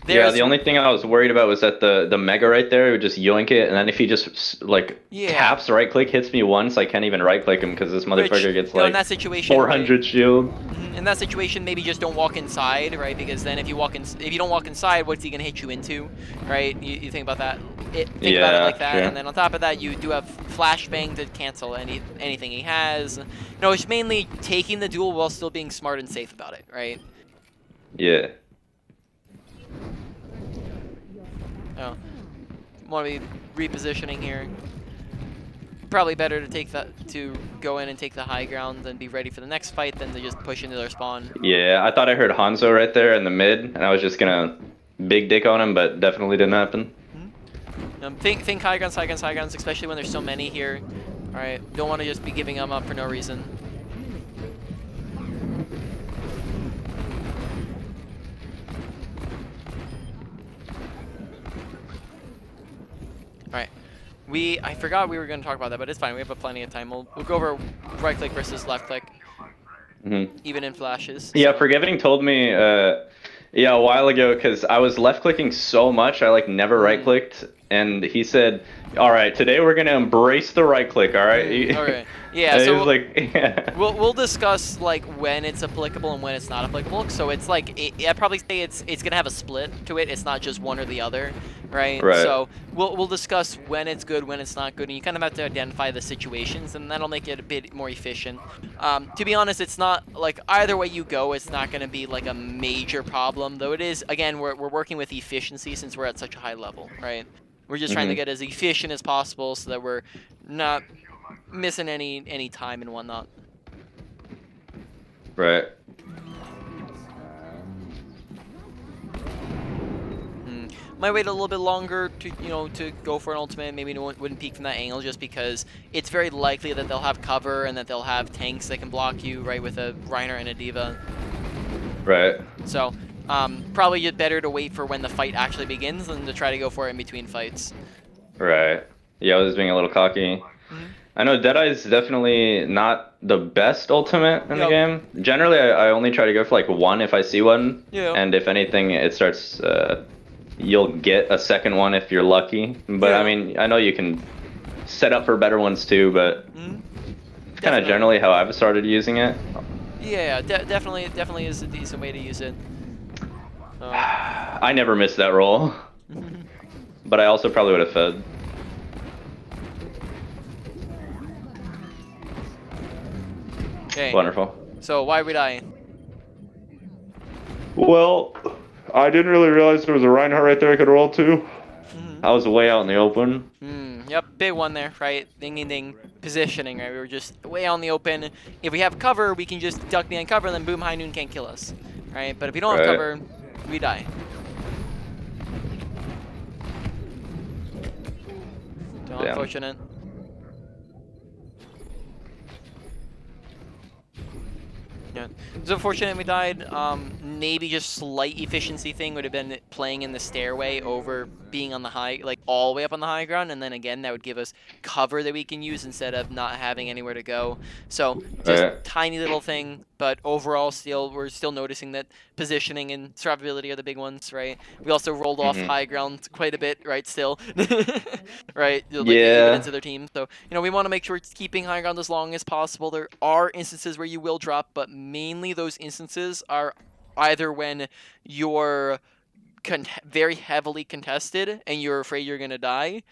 Yeah, the only thing I was worried about was that the Mega right there would just yoink it, and then if he just like taps right click, hits me once, I can't even right click him because this motherfucker gets like in that situation, 400 shield. In that situation, maybe just don't walk inside, right? Because then if you don't walk inside, what's he gonna hit you into, right? You think about that. Think about it like that, and then on top of that, you do have flashbang to cancel anything he has. No, it's mainly taking the duel while still being smart and safe about it, right? Yeah. Oh, want to be repositioning here. Probably better to go in and take the high ground and be ready for the next fight than to just push into their spawn. Yeah, I thought I heard Hanzo right there in the mid, and I was just gonna big dick on him, but definitely didn't happen. Think high grounds, especially when there's so many here. All right, don't want to just be giving them up for no reason. Alright. I forgot we were going to talk about that, but it's fine. We have plenty of time. We'll go over right click versus left click. Even in flashes. Yeah, so. Forgiving told me a while ago, because I was left clicking so much, I like never right clicked and he said, "All right, today we're gonna embrace the right click. All right." Okay. Yeah. And he So was like, yeah. we'll discuss like when it's applicable and when it's not applicable. So it's like I'd probably say it's gonna have a split to it. It's not just one or the other, right? Right. So we'll discuss when it's good, when it's not good, and you kind of have to identify the situations, and that'll make it a bit more efficient. To be honest, it's not like either way you go, it's not gonna be like a major problem. Though it is, again, we're working with efficiency since we're at such a high level, right? We're just trying to get as efficient as possible so that we're not missing any time and whatnot. Right. Might wait a little bit longer to go for an ultimate. Maybe no one wouldn't peek from that angle just because it's very likely that they'll have cover and that they'll have tanks that can block you, right, with a Reiner and a Diva. Right. So probably just better to wait for when the fight actually begins than to try to go for it in between fights. Right. Yeah, I was being a little cocky. I know Deadeye is definitely not the best ultimate in the game. Generally, I only try to go for like one if I see one. Yeah. And if anything, it starts. You'll get a second one if you're lucky. But I mean, I know you can set up for better ones too. But it's kind of generally how I've started using it. Yeah, definitely is a decent way to use it. I never missed that roll. But I also probably would have fed. Okay. Wonderful. So why would I? Well, I didn't really realize there was a Reinhardt right there I could roll to. I was way out in the open. Yep, big one there, right? Ding ding ding. Positioning, right? We were just way out in the open. If we have cover, we can just duck behind cover, and then boom, High Noon can't kill us, right? But if we don't have cover, we die. So unfortunate. Yeah, it's unfortunate we died. Maybe just slight efficiency thing would have been playing in the stairway over being on the high, like all the way up on the high ground, and then again that would give us cover that we can use instead of not having anywhere to go. So just tiny little thing, but overall we're still noticing that positioning and survivability are the big ones, right? We also rolled off high ground quite a bit, right? Still, right? Like, even into their team. So we want to make sure it's keeping high ground as long as possible. There are instances where you will drop, but mainly those instances are either when you're very heavily contested and you're afraid you're going to die,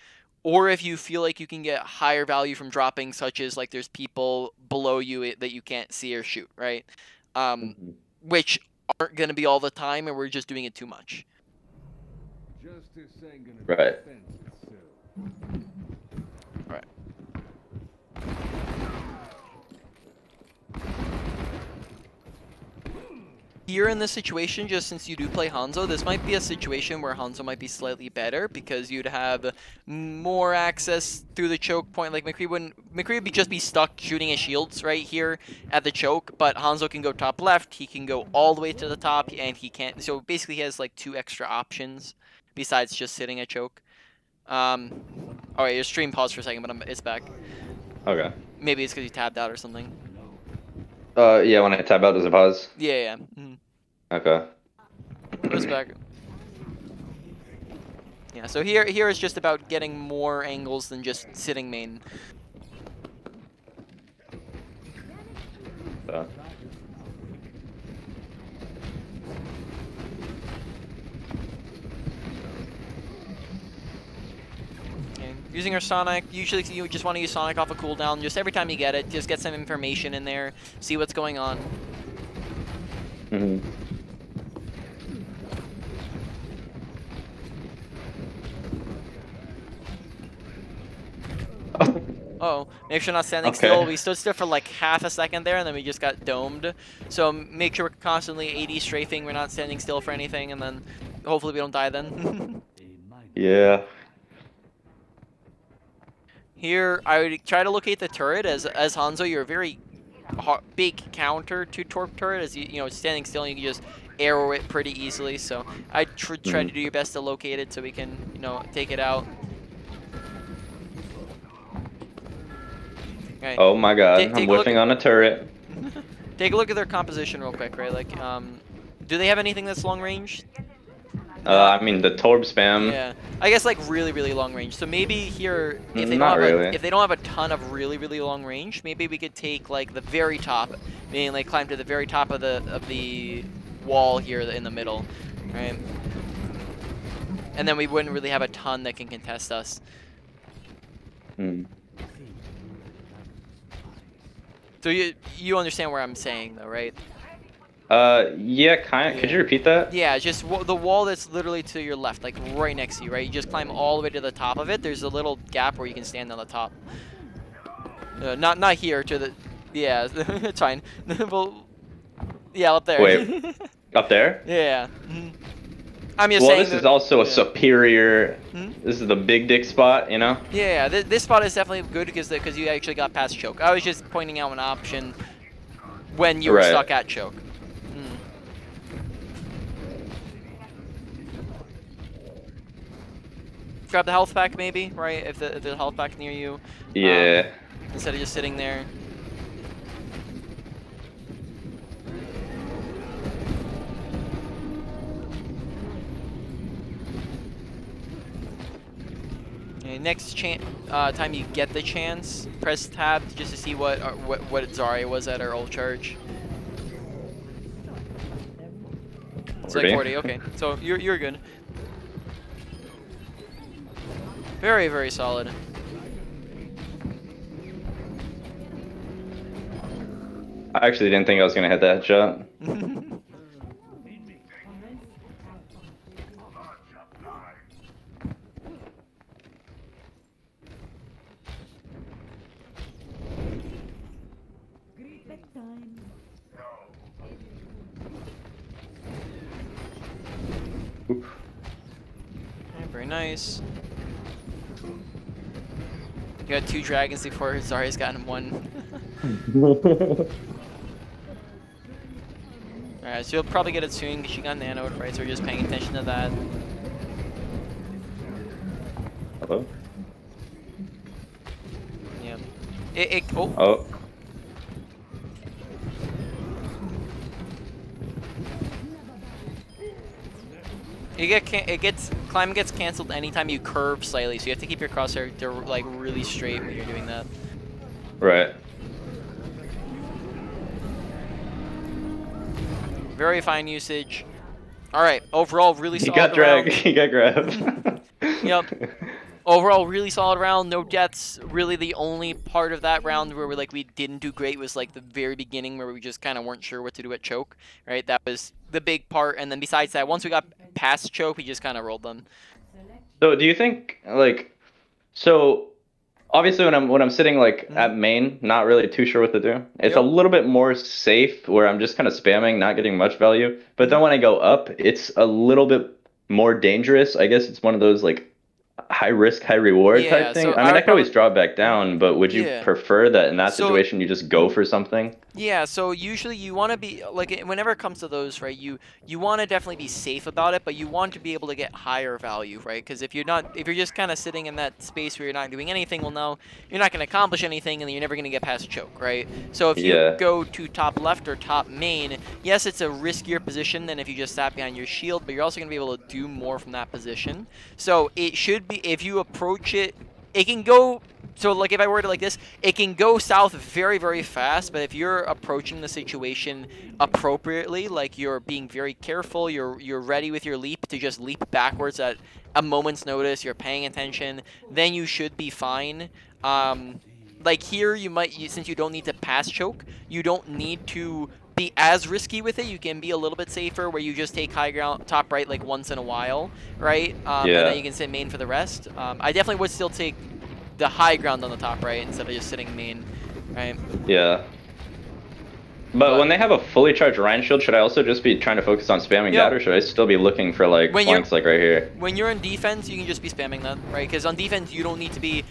or if you feel like you can get higher value from dropping, such as like there's people below you that you can't see or shoot, right? Which aren't going to be all the time, and we're just doing it too much. Right. Right. Here in this situation, just since you do play Hanzo, this might be a situation where Hanzo might be slightly better because you'd have more access through the choke point. Like McCree would just be stuck shooting his shields right here at the choke, but Hanzo can go top left, he can go all the way to the top, and he can't. So basically he has like 2 extra options besides just sitting at choke. Alright, your stream paused for a second, but it's back. Okay. Maybe it's because you tabbed out or something. Yeah, when I tab out, does it pause? Yeah. Okay. Goes back. Yeah, so here is just about getting more angles than just sitting main. Using our Sonic, usually you just want to use Sonic off a cooldown. Just every time you get it, just get some information in there, see what's going on. Oh, make sure not standing still. We stood still for like half a second there, and then we just got domed. So make sure we're constantly AD strafing. We're not standing still for anything, and then hopefully we don't die then. Yeah. Here, I would try to locate the turret. As Hanzo, you're a very big counter to Torp turret. As standing still, you can just arrow it pretty easily. So I'd try to do your best to locate it so we can, take it out. Right. Oh my god, I'm whiffing on a turret. Take a look at their composition real quick, right? Like, do they have anything that's long range? I mean the Torb spam. Yeah, I guess like really long range. So maybe here, if they don't Not have really. if they don't have a ton of really long range, maybe we could take like the very top, meaning like climb to the very top of the wall here in the middle, right? And then we wouldn't really have a ton that can contest us. Hmm. So you understand where I'm saying though, right? Yeah, kind of. Could you repeat that? Yeah, just the wall that's literally to your left, like right next to you, right? You just climb all the way to the top of it. There's a little gap where you can stand on the top. Not here to the. Yeah, it's fine. Well, yeah, up there. Wait, up there? Yeah. I'm just Well, saying. this is also a yeah. superior. Hmm? This is the big dick spot, you know? Yeah, this spot is definitely good because you actually got past choke. I was just pointing out an option when you were Right. stuck at choke. Grab the health pack maybe, right? If the health pack near you. Yeah. Instead of just sitting there. Okay, next time you get the chance, press tab just to see what Zarya was at our old charge. It's like 40. Okay, so you're good. Very solid. I actually didn't think I was gonna hit that shot. Oof. Okay, very nice. You got 2 dragons before Zarya's gotten 1. Alright, so you'll probably get it soon because she got nanoed, right? So we're just paying attention to that. Hello? Yeah. Oh. Oh. Climb gets canceled anytime you curve slightly, so you have to keep your crosshair like really straight when you're doing that. Right. Very fine usage. All right, overall really solid. He got dragged. He got grabbed. Yep. Overall, really solid round. No deaths. Really, the only part of that round where we didn't do great was like the very beginning where we just kind of weren't sure what to do at choke. Right, that was the big part. And then besides that, once we got past choke, we just kind of rolled them. So do you think so? Obviously, when I'm sitting like at main, not really too sure what to do. It's a little bit more safe where I'm just kind of spamming, not getting much value. But then when I go up, it's a little bit more dangerous. I guess it's one of those like high risk, high reward type thing. so I mean, I could always drop back down, but would you prefer that in that situation you just go for something? Yeah, so usually you want to be like whenever it comes to those, right? You want to definitely be safe about it, but you want to be able to get higher value, right? Because if you're just kind of sitting in that space where you're not doing anything, well, no, you're not going to accomplish anything, and you're never going to get past choke, right? So if you go to top left or top main, yes, it's a riskier position than if you just sat behind your shield, but you're also going to be able to do more from that position. So it should be, if you approach it, it can go. So like if I word it like this, it can go south very fast, but if you're approaching the situation appropriately, like you're being very careful, you're ready with your leap to just leap backwards at a moment's notice, you're paying attention, then you should be fine. Like here, since you don't need to pass choke, you don't need to be as risky with it. You can be a little bit safer where you just take high ground, top right, like once in a while, right? And then you can sit main for the rest. I definitely would still take the high ground on the top right instead of just sitting main, right? Yeah. But when they have a fully charged Rhine shield, should I also just be trying to focus on spamming that, or should I still be looking for like flanks like right here? When you're in defense, you can just be spamming that, right? Because on defense, you don't need to be.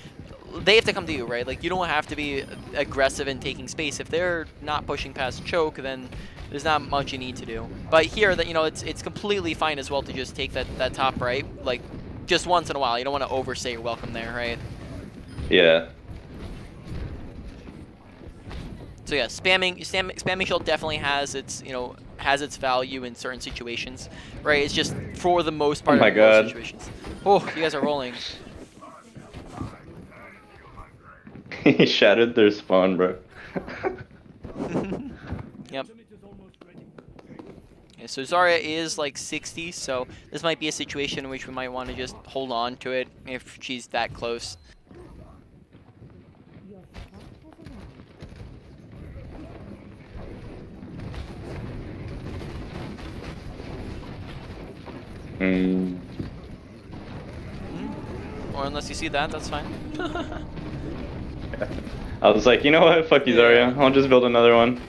They have to come to you, right? Like you don't have to be aggressive in taking space. If they're not pushing past choke, then there's not much you need to do. But here, that it's completely fine as well to just take that top right, like just once in a while. You don't want to overstay your welcome there, right? Yeah. So yeah, spamming shield definitely has its has its value in certain situations, right? It's just for the most Oh part my in most god. situations. Oh, you guys are rolling. He shattered their spawn, bro. Yep. Ultimate is almost ready. Yeah, so Zarya is like 60, so this might be a situation in which we might want to just hold on to it if she's that close. Hmm. Or unless you see that, that's fine. I was like, you know what? Fuck you, Zarya. Yeah. I'll just build another one.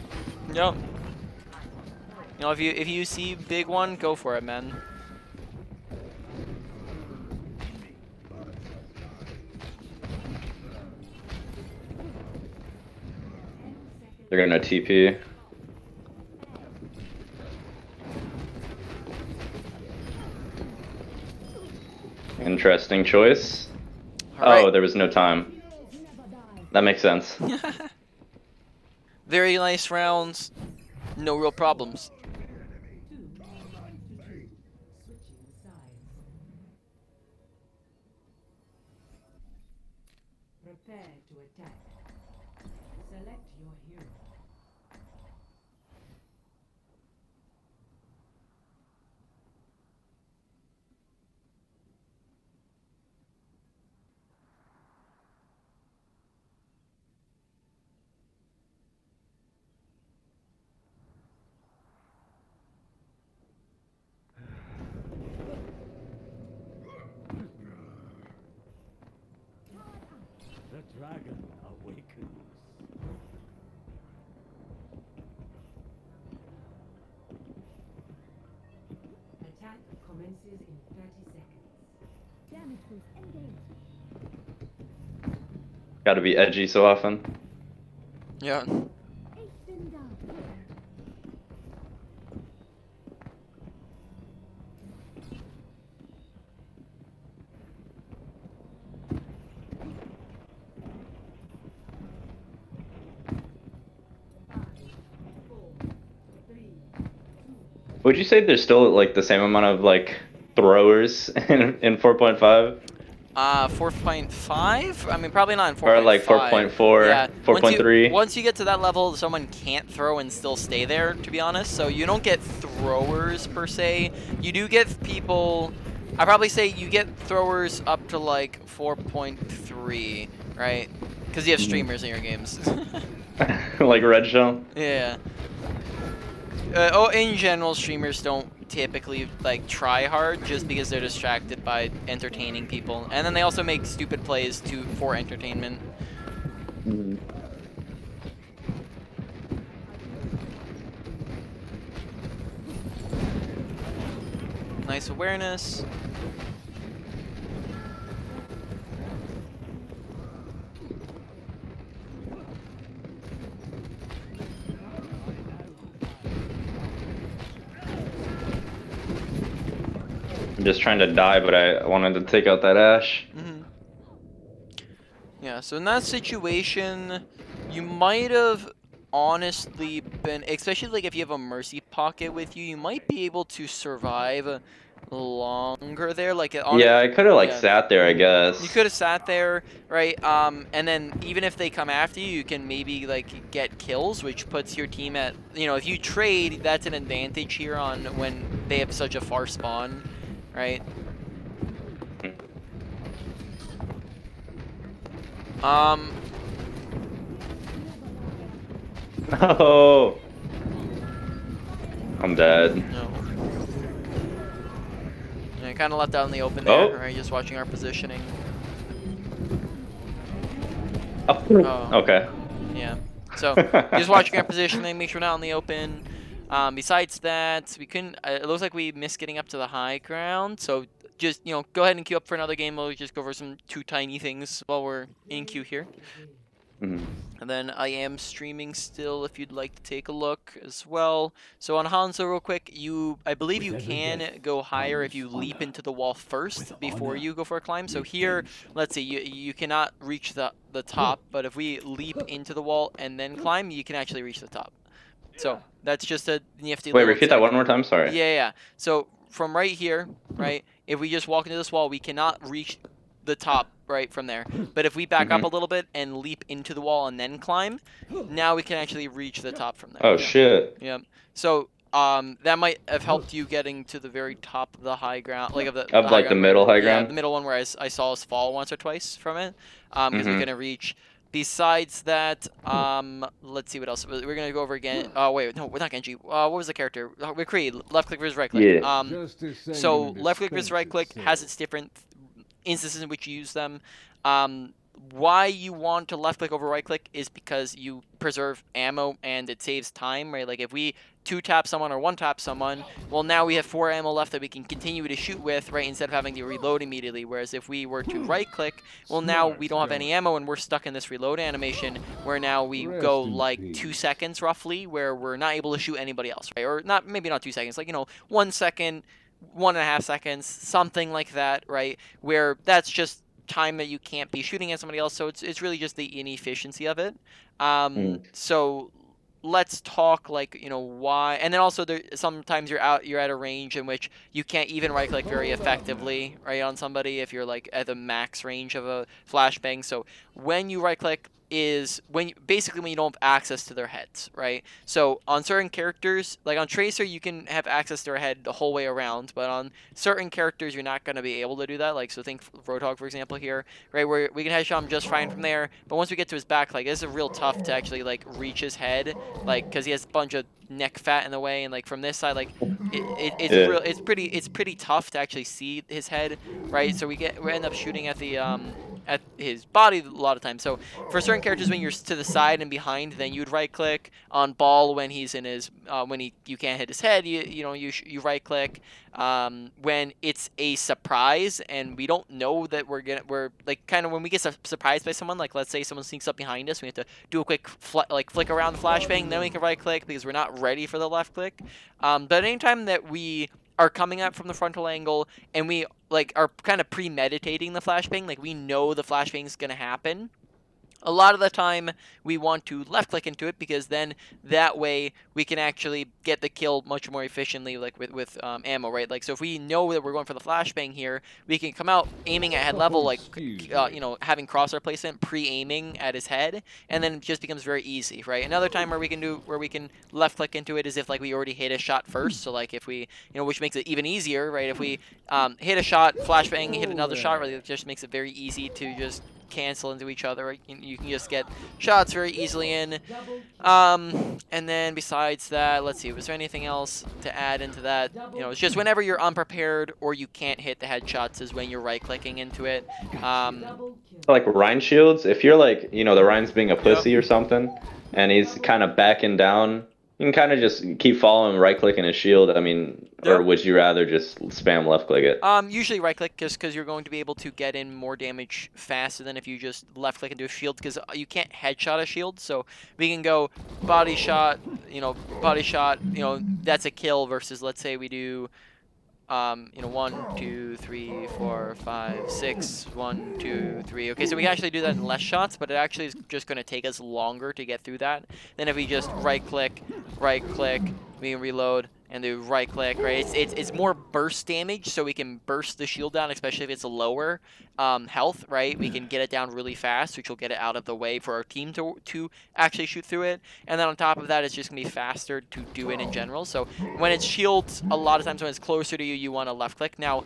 Yep. You know, if you see big one, go for it, man. They're gonna TP. Interesting choice. All right. Oh, there was no time. That makes sense. Very nice rounds. No real problems. Prepare to attack. Select your hero. The dragon awakens. Attack commences in 30 seconds. Damage boost engaged. Gotta be edgy so often. Yeah. Hasten down. Would you say there's still like the same amount of like throwers in 4.5? 4.5? I mean, probably not in 4.5. Or like 4.4, Yeah. 4.3? Once you get to that level, someone can't throw and still stay there, to be honest. So you don't get throwers per se. You do get people. I probably say you get throwers up to like 4.3, right? Because you have streamers in your games. Like Red Shell? Yeah. In general, streamers don't typically like try hard just because they're distracted by entertaining people, and then they also make stupid plays for entertainment. Nice awareness. I'm just trying to die, but I wanted to take out that Ash. Yeah, so in that situation, you might have honestly been, especially like if you have a Mercy Pocket with you, you might be able to survive longer there. Like Yeah, I could have like yeah. sat there, I guess. You could have sat there, right? And then even if they come after you, you can maybe like get kills, which puts your team at, you know, if you trade, that's an advantage here on when they have such a far spawn, right? No. I'm dead. No. Yeah, kind of left out in the open there, Oh. right? Just watching our positioning. Oh. Okay. Yeah. So just watching our positioning, make sure we're not in the open. Besides that, we couldn't. It looks like we missed getting up to the high ground. So just, you know, go ahead and queue up for another game. We'll just go for some two tiny things while we're in queue here. Mhm. And then I am streaming still if you'd like to take a look as well. So on Hanzo real quick, I believe you can go higher if you leap into the wall first before you go for a climb. So here, let's see, you cannot reach the top, but if we leap into the wall and then climb, you can actually reach the top. So that's just a nifty Wait, little repeat that trick. one more time. Sorry. Yeah. So from right here, right, if we just walk into this wall, we cannot reach the top right from there. But if we back up a little bit and leap into the wall and then climb, now we can actually reach the top from there. Oh shit. Yep. So that might have helped you getting to the very top of the high ground, like of the Of high like the ground. middle high Yeah, ground. the middle one where I saw us fall once or twice from it. Because we couldn't reach. Besides that, let's see what else. We're gonna go over again. Oh wait, no, we're not Genji. What was the character? McCree. Left click versus right click. Yeah. So left click versus right click has its different instances in which you use them. Why you want to left click over right click is because you preserve ammo and it saves time, right? Like if we 2-tap someone or 1-tap someone, well now we have 4 ammo left that we can continue to shoot with, right, instead of having to reload immediately. Whereas if we were to right click, well now we don't have any ammo and we're stuck in this reload animation where now we go like 2 seconds roughly where we're not able to shoot anybody else, right? Or not, maybe not 2 seconds, like 1 second, 1.5 seconds, something like that, right? Where that's just time that you can't be shooting at somebody else, so it's really just the inefficiency of it. So let's talk like why, and then also there sometimes you're at a range in which you can't even right click very effectively right on somebody if you're like at the max range of a flashbang. So when you right click is basically when you don't have access to their heads, right? So on certain characters, like on Tracer, you can have access to their head the whole way around, but on certain characters, you're not going to be able to do that. Like, so think Roadhog, for example, here, right, where we can headshot him just fine from there, but once we get to his back, like, it's real tough to actually, like, reach his head, like, because he has a bunch of neck fat in the way, and, like, from this side, like, it's pretty tough to actually see his head, right? So we end up shooting at the, at his body a lot of times. So for certain characters, when you're to the side and behind, then you'd right click. On Ball, when he's in his you can't hit his head, you right click. When it's a surprise and we don't know that we're like kind of when we get surprised by someone, like let's say someone sneaks up behind us, we have to do a quick flick around the flashbang, then we can right click because we're not ready for the left click. But anytime that we are coming up from the frontal angle and we like are kind of premeditating the flashbang, like we know the flashbang is going to happen, a lot of the time we want to left click into it because then that way we can actually get the kill much more efficiently, like with ammo, right? Like, so if we know that we're going for the flashbang here, we can come out aiming at head level, like having crosshair placement, pre-aiming at his head, and then it just becomes very easy, right? Another time where we can left click into it is if like we already hit a shot first. So like if we which makes it even easier, right? If we hit a shot, flashbang, hit another shot, right? It just makes it very easy to just cancel into each other. Right? You can just get shots very easily in. And then besides that, let's see, was there anything else to add into that? It's just whenever you're unprepared or you can't hit the headshots is when you're right-clicking into it. Like Rhine shields, if you're like, the Rhine's being a pussy or something, and he's kind of backing down, you can kind of just keep following right-clicking his shield. I mean, or would you rather just spam left-click it? Usually right-click because you're going to be able to get in more damage faster than if you just left-click into a shield, because you can't headshot a shield. So we can go body shot, that's a kill versus, let's say we do 1, 2, 3, 4, 5, 6, 1, 2, 3. Okay, so we can actually do that in less shots, but it actually is just going to take us longer to get through that than if we just right click, we can reload and do right click, right? It's more burst damage, so we can burst the shield down, especially if it's a lower health, right? We can get it down really fast, which will get it out of the way for our team to actually shoot through it. And then on top of that, it's just gonna be faster to do it in general. So when it's shields, a lot of times when it's closer to you, you want to left click. Now,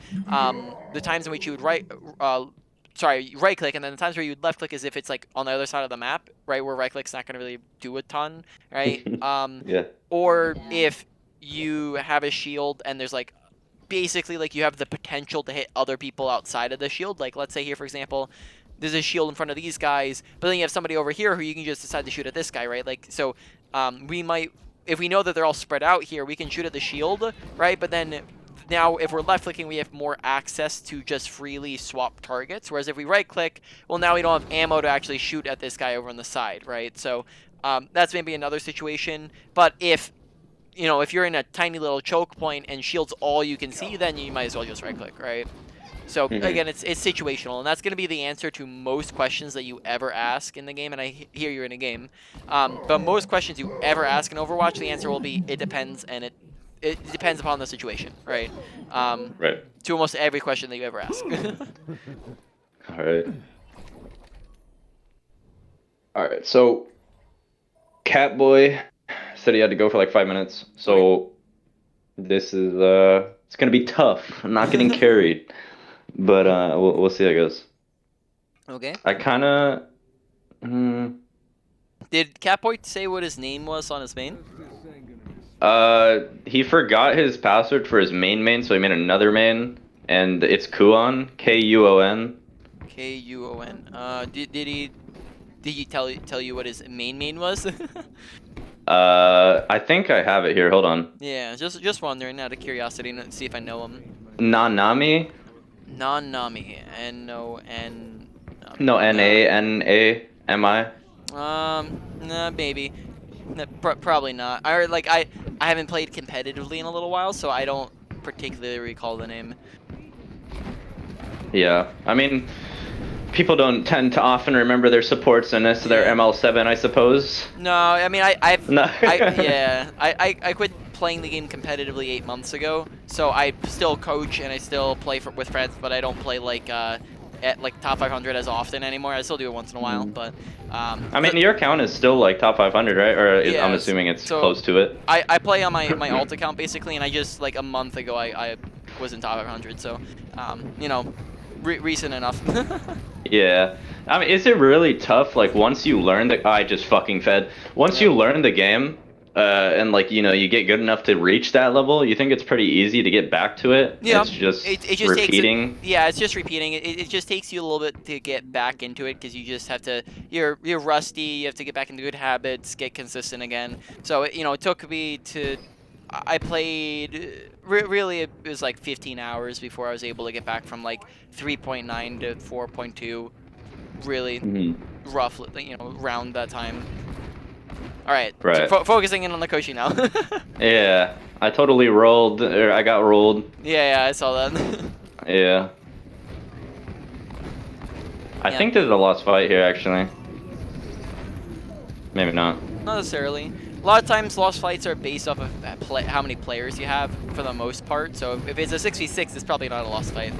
the times in which you would right click, and then the times where you'd left click is if it's like on the other side of the map, right, where right click's not gonna really do a ton, right? Yeah. Or if you have a shield and there's like basically like you have the potential to hit other people outside of the shield. Like let's say here, for example, there's a shield in front of these guys, but then you have somebody over here who you can just decide to shoot at this guy, right? Like, so we might, if we know that they're all spread out here, we can shoot at the shield, right? But then now if we're left clicking, we have more access to just freely swap targets. Whereas if we right click, well, now we don't have ammo to actually shoot at this guy over on the side, right? So that's maybe another situation. But if if you're in a tiny little choke point and shield's all you can see, then you might as well just right click, right? So Mhm. again, it's situational, and that's going to be the answer to most questions that you ever ask in the game. And I hear you're in a game, but most questions you ever ask in Overwatch, the answer will be it depends, and it depends upon the situation, right? Right. To almost every question that you ever ask. All right. All right. So Catboy said he had to go for like 5 minutes. So this is it's gonna be tough. I'm not getting carried, but we'll see how it goes. Okay. I kind of. Did Catboy say what his name was on his main? He forgot his password for his main, so he made another main, and it's Kuon, Kuon. Kuon. Did he tell you what his main was? I think I have it here. Hold on. Yeah, just wondering out of curiosity and see if I know him. Nanami? Nami. N-O-N. No, Nanami. Nah, maybe. Nah, probably not. I haven't played competitively in a little while, so I don't particularly recall the name. Yeah, I mean, people don't tend to often remember their supports unless they're Yeah. ML7, I suppose. No, I mean I've No. I quit playing the game competitively 8 months ago, so I still coach and I still play with friends, but I don't play like at like top 500 as often anymore. I still do it once in a while, but I mean, your account is still like top 500, right? Or yeah, I'm assuming it's so close to it. I play on my alt account basically, and I just like a month ago I was in top 500, so you know, recent enough. Yeah. I mean, is it really tough? Like, once you learn I just fucking fed. Once you learn the game, and like, you get good enough to reach that level, you think it's pretty easy to get back to it? Yeah, It's just it just repeating. it's just repeating. It just takes you a little bit to get back into it because you just have to. You're rusty. You have to get back into good habits, get consistent again. So it took me to. I played really it was like 15 hours before I was able to get back from like 3.9 to 4.2. Really roughly, around that time. All right, so Right. focusing in on the coaching now. Yeah. I totally rolled, or I got rolled. Yeah, I saw that. Yeah. I Yeah. think there's a lost fight here, actually. Maybe not. Not necessarily. A lot of times, lost fights are based off of how many players you have, for the most part. So if it's a 6v6, it's probably not a lost fight.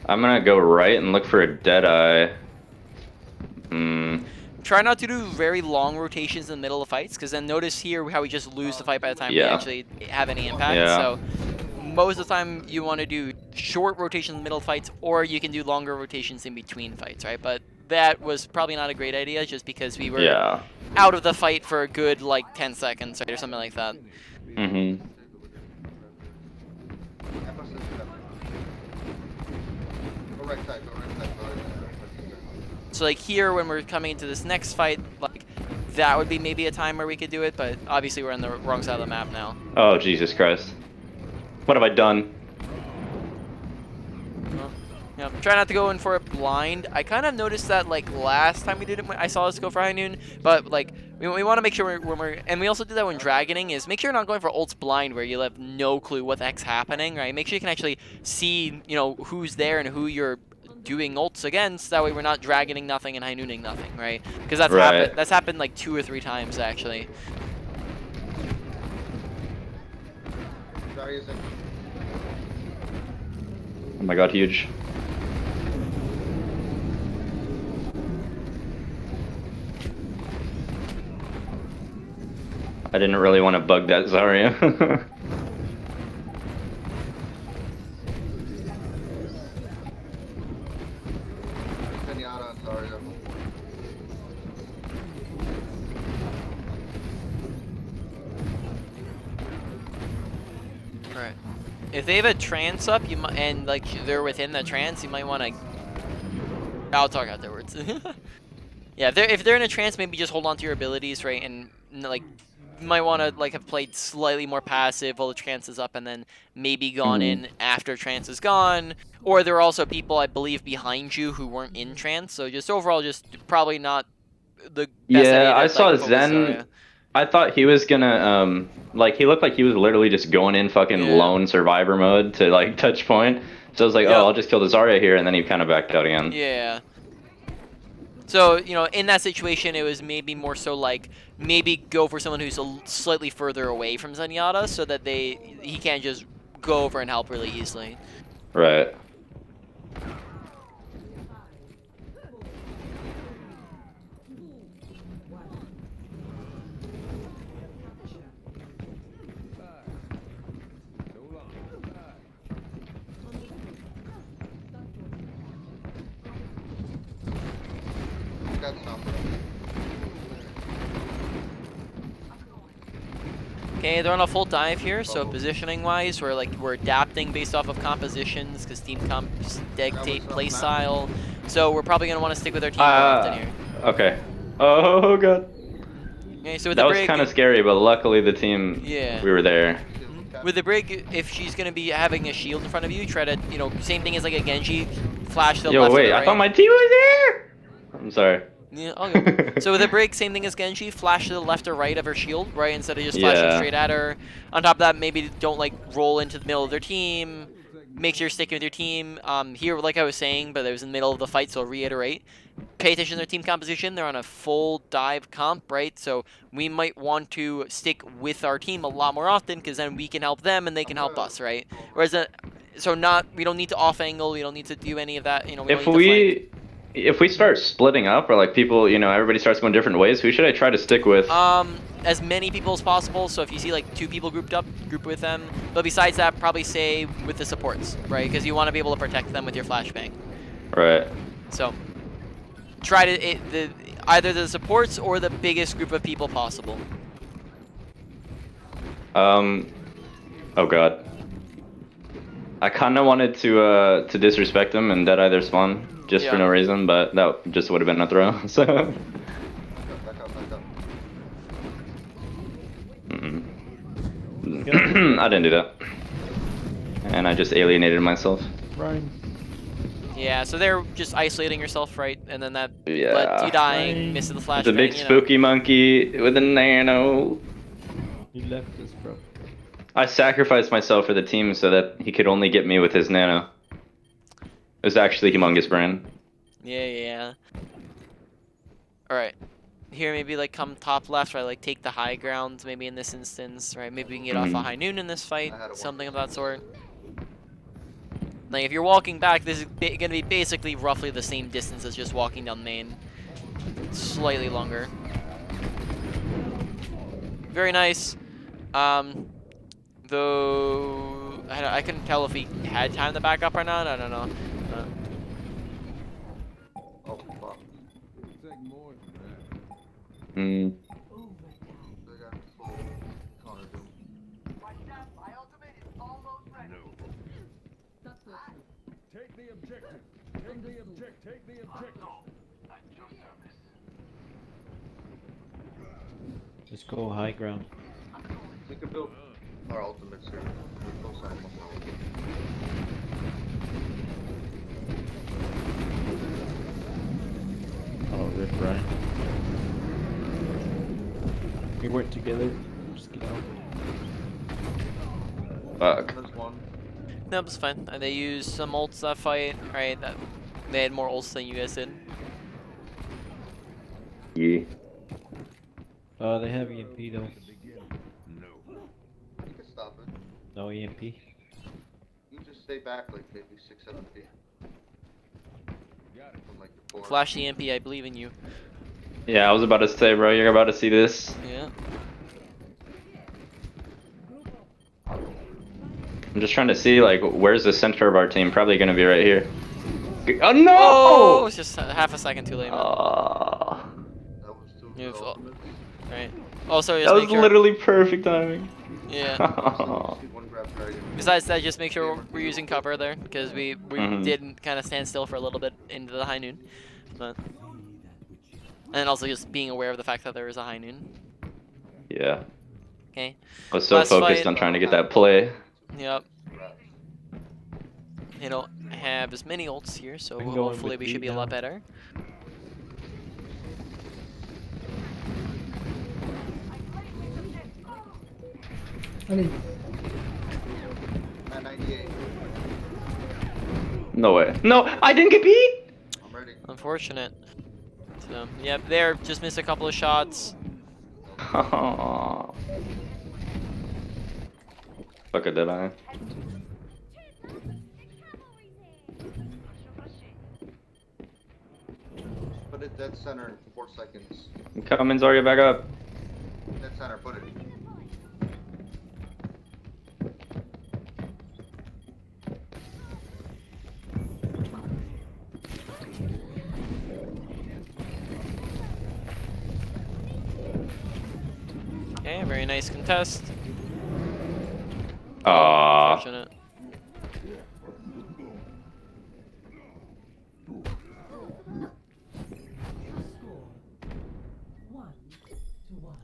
I'm gonna go right and look for a Deadeye. Try not to do very long rotations in the middle of fights, because then notice here how we just lose the fight by the time we actually have any impact. Yeah. So most of the time, you want to do short rotations in the middle of fights, or you can do longer rotations in between fights, right? But that was probably not a great idea, just because we were out of the fight for a good, like, 10 seconds, right, or something like that. So, like, here, when we're coming into this next fight, like, that would be maybe a time where we could do it, but obviously we're on the wrong side of the map now. Oh, Jesus Christ. What have I done? Yeah, try not to go in for a blind. I kind of noticed that, like, last time we did it, I saw us go for high noon, but, like, we want to make sure when we're, and we also did that when dragoning, is make sure you're not going for ults blind where you have no clue what the heck's happening, right? Make sure you can actually see, who's there and who you're doing ults against. That way we're not dragoning nothing and high nooning nothing, right? Because that's happened like 2 or 3 times, actually. Oh my god, huge. I didn't really want to bug that Zarya. Right. If they have a trance up, you might, and like they're within the trance, you might want to. I'll talk afterwards. Yeah, if they're in a trance, maybe just hold on to your abilities, right? And like, you might want to like have played slightly more passive while the trance is up, and then maybe gone in after trance is gone. Or there are also people, I believe, behind you who weren't in trance. So just overall, just probably not the best idea to, I saw like, focus Zen. Zarya. I thought he was gonna like he looked like he was literally just going in fucking Yeah. lone survivor mode to like touch point. So I was like, Yep. oh, I'll just kill the Zarya here, and then he kind of backed out again. Yeah. So, you know, in that situation, it was maybe more so like maybe go for someone who's slightly further away from Zenyatta so that he can't just go over and help really easily. Right. Got some. Okay, they're on a full dive here, so positioning-wise, we're adapting based off of compositions because team comps dictate play style. So we're probably gonna want to stick with our team more often here. Okay. Oh god. Okay, so with That the was Brig, kind of scary, but luckily the team, Yeah. we were there. with the Brig, if she's gonna be having a shield in front of you, try to, you know, same thing as like a Genji, flash to the Yo, left or wait, the right. I thought my team was here! I'm sorry. Yeah, okay. So with a Brig, same thing as Genji, flash to the left or right of her shield, right, instead of just flashing Yeah. straight at her. On top of that, maybe don't like roll into the middle of their team. Make sure you're sticking with your team. Here, like I was saying, but it was in the middle of the fight, so I'll reiterate. Pay attention to their team composition. They're on a full dive comp, right? So we might want to stick with our team a lot more often because then we can help them and they can help us, right? Whereas, we don't need to off angle. We don't need to do any of that. You know, we don't If need to flank. if we start splitting up, or like people, you know, everybody starts going different ways, who should I try to stick with? As many people as possible. So if you see like 2 people grouped up, group with them. But besides that, probably stay with the supports, right? Because you want to be able to protect them with your flashbang. Right. So try to either the supports or the biggest group of people possible. Oh god. I kind of wanted to disrespect them and dead either spawn just for Yeah. no reason, but that just would have been a throw. So. Back up, back up. I didn't do that. And I just alienated myself. Ryan. Yeah, so they're just isolating yourself, right? And then that Yeah. led you dying, missing the flashbang. The big you know. spooky monkey with a nano. You left us, bro. I sacrificed myself for the team so that he could only get me with his nano. It was actually humongous brain. Yeah. Alright. Here, maybe like come top left, right? Like take the high ground, maybe in this instance, right? Maybe we can get off a high noon in this fight, I had a something of that sort. Like if you're walking back, this is gonna be basically roughly the same distance as just walking down main. Slightly longer. Very nice. Though I couldn't tell if he had time to back up or not. I don't know. Oh, fuck. Mm. They got full counter doom. Take the objective. Take the objective. Let's go high ground. We could build our ultimates here. We're close on Oh, rip Ryan. We work together. Just get out. Fuck. There's one. No, it's fine. They used some ults that fight, right? They had more ults than you guys did. Yeah. They have EMP though. You can stop it. No EMP. You just stay back like maybe 6-7 feet. From like the core. Flash the MP, I believe in you. Yeah, I was about to say, bro, you're about to see this. Yeah. I'm just trying to see, like, where's the center of our team? Probably gonna be right here. Oh no! Oh, it's just half a second too late, man. Aw. That was two You've- good ultimates. Right. Also, just That was make sure. literally perfect timing. Yeah. See one grab dragon. Besides that, just make sure we're using cover there, because we Mhm. did kind of stand still for a little bit into the high noon. But, and also just being aware of the fact that there is a high noon. Yeah. Okay. I was so Last focused fight. on trying to get that play. Yep. They don't have as many ults here, so I'm going hopefully with we B should be a lot now. better. At 98. No way. No, I didn't get beat. I'm ready. Unfortunate. So, yep, there, just missed a couple of shots. Fuck it, did I? Put it dead center in 4 seconds. I'm coming, Zarya, back up. Dead center, put it. Okay, very nice contest. Aww. Unfortunate. Score 1-1.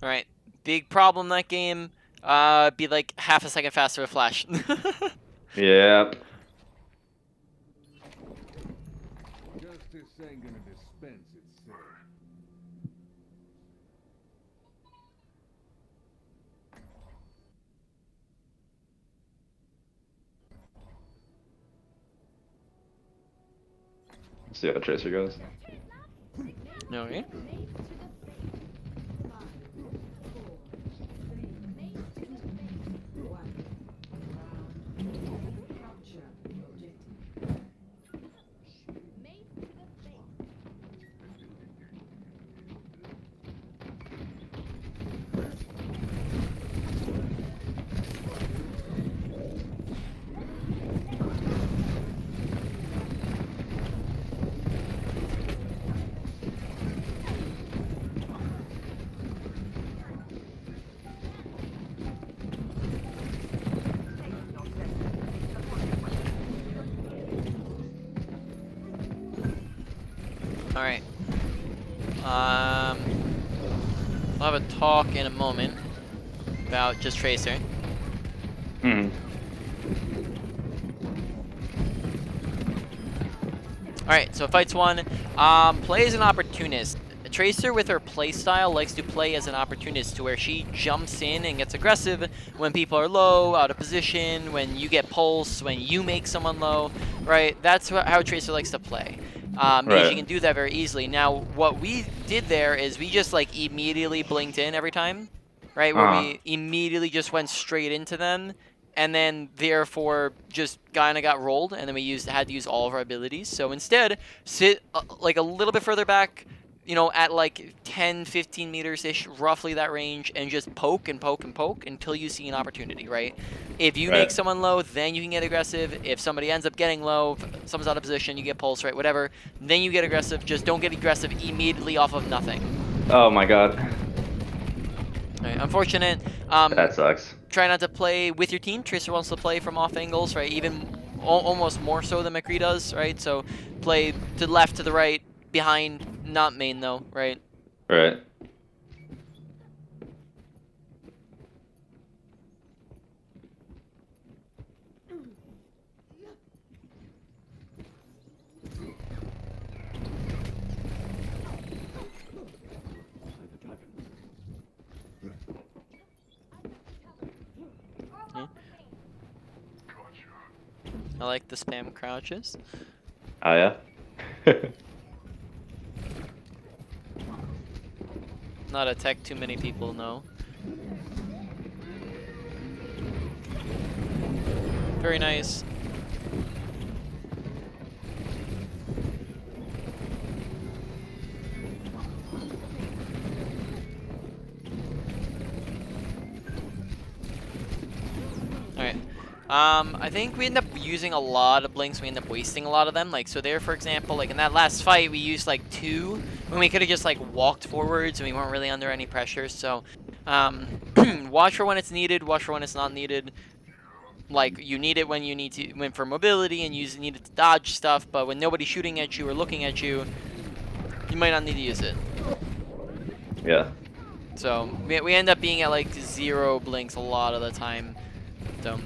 Alright, big problem that game. Be like half a second faster with flash. Yep. Justice ain't gonna dispense itself. See how Tracer goes. Okay. Capture the objective. Alright. We'll have a talk in a moment about just Tracer. Hmm. Alright, so fight's one. Play as an opportunist. Tracer with her playstyle likes to play as an opportunist to where she jumps in and gets aggressive when people are low, out of position, when you get pulse, when you make someone low, right? That's how Tracer likes to play. Because Right. you can do that very easily. Now, what we did there is we just like immediately blinked in every time, right? Where we immediately just went straight into them, and then therefore just kind of got rolled, and then we had to use all of our abilities. So instead, sit like a little bit further back, you know, at like 10, 15 meters-ish, roughly that range, and just poke and poke and poke until you see an opportunity, right? If you make Right. someone low, then you can get aggressive. If somebody ends up getting low, if someone's out of position, you get pulse, right, whatever, then you get aggressive. Just don't get aggressive immediately off of nothing. Oh my god. Right, unfortunate. That sucks. Try not to play with your team. Tracer wants to play from off angles, right? Even almost more so than McCree does, right? So play to the left, to the right, behind, not main though, right? Right. I like the spam crouches. Oh yeah. Not a tech too many people know. Very nice. Alright. I think we end up using a lot of blinks. We end up wasting a lot of them. Like, so there, for example, like in that last fight, we used like 2 when we could have just like walked forwards and we weren't really under any pressure. So, watch for when it's needed. Watch for when it's not needed. Like, you need it when you need to, when for mobility, and you need it to dodge stuff. But when nobody's shooting at you or looking at you, you might not need to use it. Yeah. So we end up being at like 0 blinks a lot of the time. So.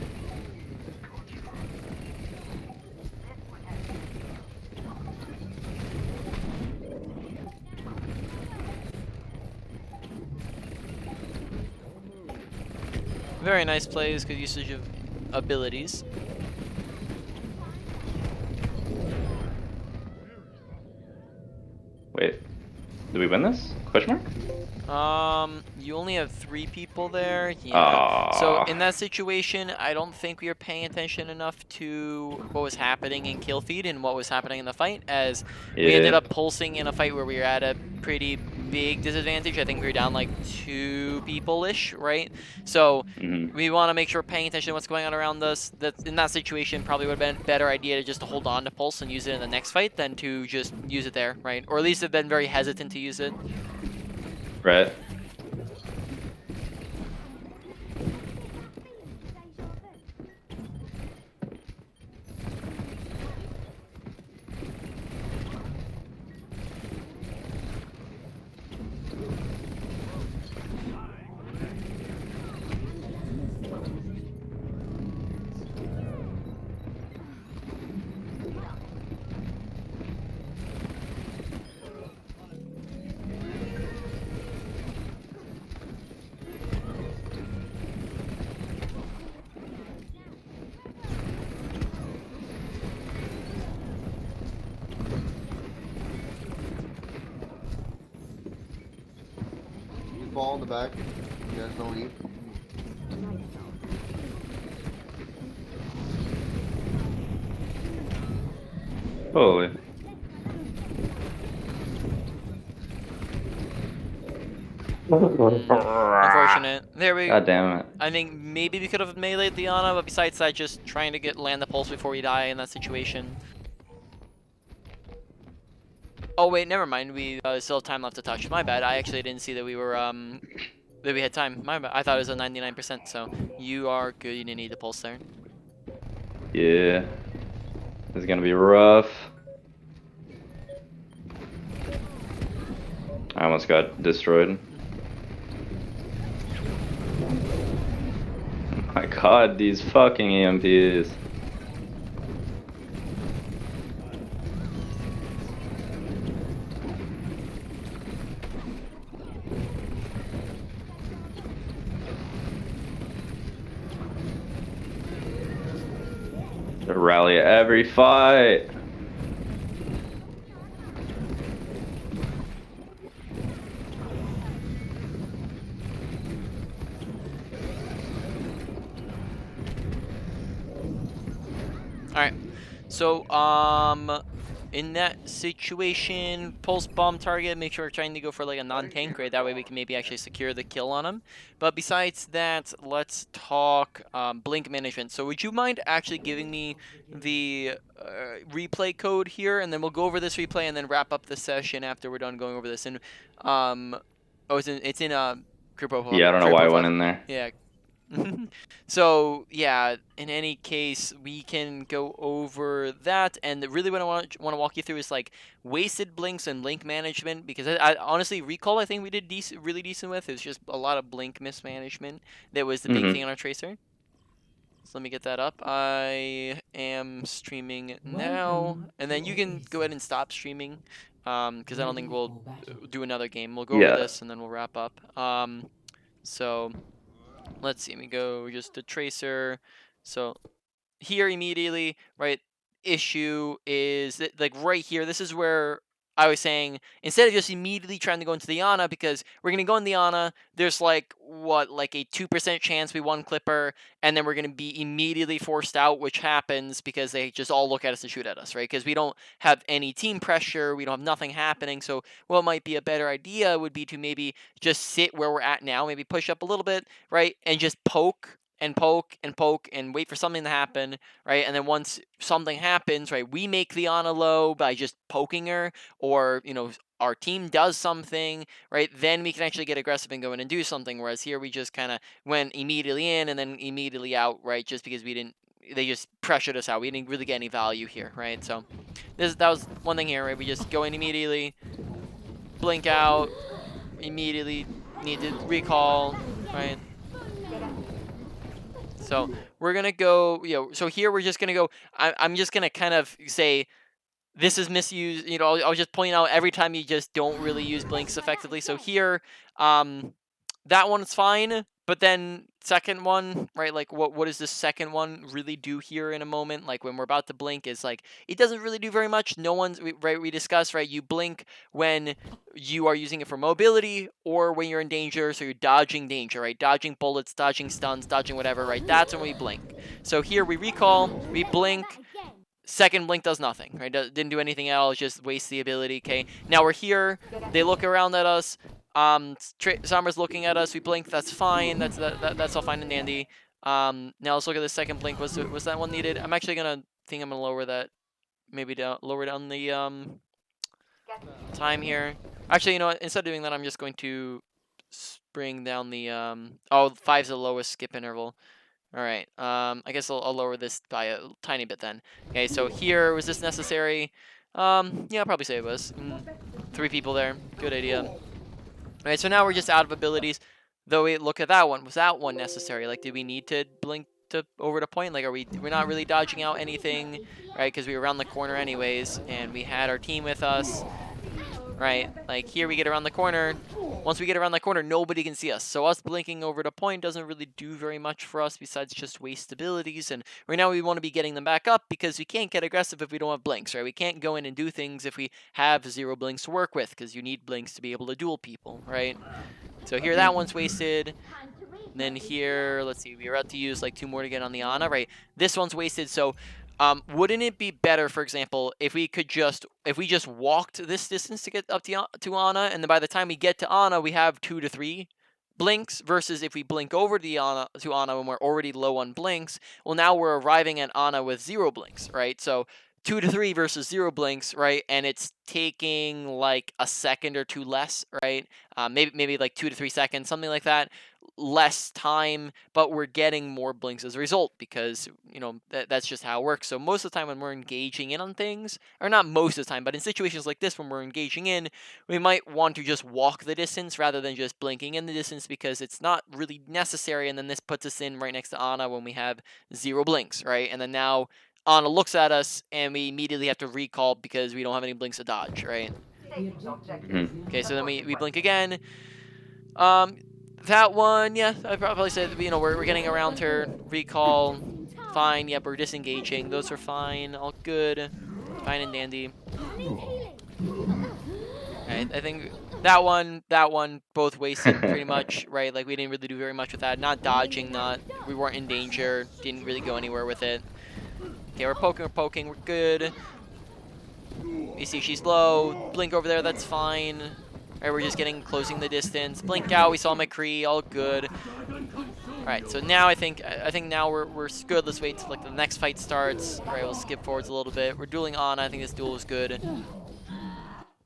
Very nice plays, good usage of abilities. Wait, did we win this? Question mark? You only have 3 people there. Yeah. So Aw. in that situation, I don't think we were paying attention enough to what was happening in kill feed and what was happening in the fight, as we ended Yeah. up pulsing in a fight where we were at a pretty big disadvantage. I think we were down like 2 people-ish, right? So Mhm. we want to make sure we're paying attention to what's going on around us. That in that situation probably would have been a better idea to just hold on to pulse and use it in the next fight than to just use it there, right? Or at least have been very hesitant to use it. Right. Ball in the back. You guys don't leave. Holy. Unfortunate. There we. God damn it. I think maybe we could have meleeed the Ana, but besides that, just trying to land the pulse before we die in that situation. Oh wait, never mind. We still have time left to touch. My bad. I actually didn't see that we were that we had time. My bad. I thought it was a 99%. So you are good. You didn't need the pulse there. Yeah. This is gonna be rough. I almost got destroyed. My god, these fucking EMPs. They rally every fight. All right. So in that situation, pulse bomb target, make sure we're trying to go for like a non-tank, right? That way we can maybe actually secure the kill on him. But besides that, let's talk blink management. So would you mind actually giving me the replay code here, and then we'll go over this replay and then wrap up the session after we're done going over this. And oh, it's in career profile. Yeah, I don't know Career why I profile. went in there. Yeah. So yeah, in any case, we can go over that, and really what I want to walk you through is like wasted blinks and blink management, because I honestly recall I think we did really decent with. It's just a lot of blink mismanagement that was the big thing on our tracer. So let me get that up. I am streaming now, Welcome and then to you can go ahead and Oasis. stop streaming, because I don't think Ready we'll for battle. do another game. We'll go over Yeah. this and then we'll wrap up. So let's see, let me go just to tracer. So here immediately, right, issue is that, like right here, this is where I was saying, instead of just immediately trying to go into the Ana, because we're going to go in the Ana, there's like, what, like a 2% chance we one clipper, and then we're going to be immediately forced out, which happens because they just all look at us and shoot at us, right? Because we don't have any team pressure, we don't have nothing happening. So what might be a better idea would be to maybe just sit where we're at now, maybe push up a little bit, right? And just poke and poke and poke and wait for something to happen, right? And then once something happens, right, we make the Ana low by just poking her, or, you know, our team does something, right? Then we can actually get aggressive and go in and do something. Whereas here we just kind of went immediately in and then immediately out, right? Just because they just pressured us out. We didn't really get any value here, right? So that was one thing here, right? We just go in immediately, blink out, immediately need to recall, right? So we're gonna go, so here we're just gonna go, I'm just gonna kind of say, this is misused, I'll just point out every time you just don't really use blinks effectively. So here, that one's fine, But then second one, right? Like what does the second one really do here in a moment? Like when we're about to blink is like it doesn't really do very much. No one's right. We discussed right. You blink when you are using it for mobility or when you're in danger. So you're dodging danger, right? Dodging bullets, dodging stuns, dodging whatever, right? That's when we blink. So here we recall, we blink. Second blink does nothing, right? Didn't do anything else, just waste the ability. Okay, now we're here. They look around at us. Summer's looking at us. We blink. That's fine. That's all fine and dandy. Now let's look at the second blink. Was that one needed? I'm actually gonna lower that. Maybe lower down the time here. Actually, you know what? Instead of doing that, I'm just going to bring down the Oh, 5's the lowest skip interval. All right. I guess I'll lower this by a tiny bit then. Okay. So here, was this necessary? Yeah, I'll probably say it was. 3 people there. Good idea. All right. So now we're just out of abilities. Though we look at that one. Was that one necessary? Like, did we need to blink to over to point? Like, we're not really dodging out anything, right? Because we were around the corner anyways, and we had our team with us. Right, like here we get around the corner. Once we get around the corner, nobody can see us. So us blinking over to point doesn't really do very much for us besides just waste abilities. And right now we want to be getting them back up because we can't get aggressive if we don't have blinks, right? We can't go in and do things if we have 0 blinks to work with because you need blinks to be able to duel people, right? So here that one's wasted. And then here, let's see, we were about to use like 2 more to get on the Ana, right? This one's wasted, so wouldn't it be better, for example, if we just walked this distance to get up to Ana, and then by the time we get to Ana, we have 2 to 3 blinks, versus if we blink over to Ana when we're already low on blinks, well, now we're arriving at Ana with 0 blinks, right? So 2 to 3 versus 0 blinks, right? And it's taking like a second or 2 less, right? Maybe like 2 to 3 seconds, something like that. Less time, but we're getting more blinks as a result because, you know, that's just how it works. So most of the time when we're engaging in on things, or not most of the time, but in situations like this when we're engaging in, we might want to just walk the distance rather than just blinking in the distance because it's not really necessary. And then this puts us in right next to Ana when we have 0 blinks, right? And then now Ana looks at us and we immediately have to recall because we don't have any blinks to dodge, right? Okay, so then we blink again. That one, yeah, I'd probably say, you know, we're getting around her. Recall, fine. Yep, we're disengaging. Those are fine. All good. Fine and dandy. Right, I think that one, both wasted pretty much, right? Like, we didn't really do very much with that. Not dodging, we weren't in danger. Didn't really go anywhere with it. Okay, we're poking, we're good. You see she's low. Blink over there, that's fine. Alright, we're just closing the distance. Blink out, we saw McCree, all good. Alright, so now I think now we're good. Let's wait till like the next fight starts. Alright, we'll skip forwards a little bit. We're dueling on. I think this duel is good.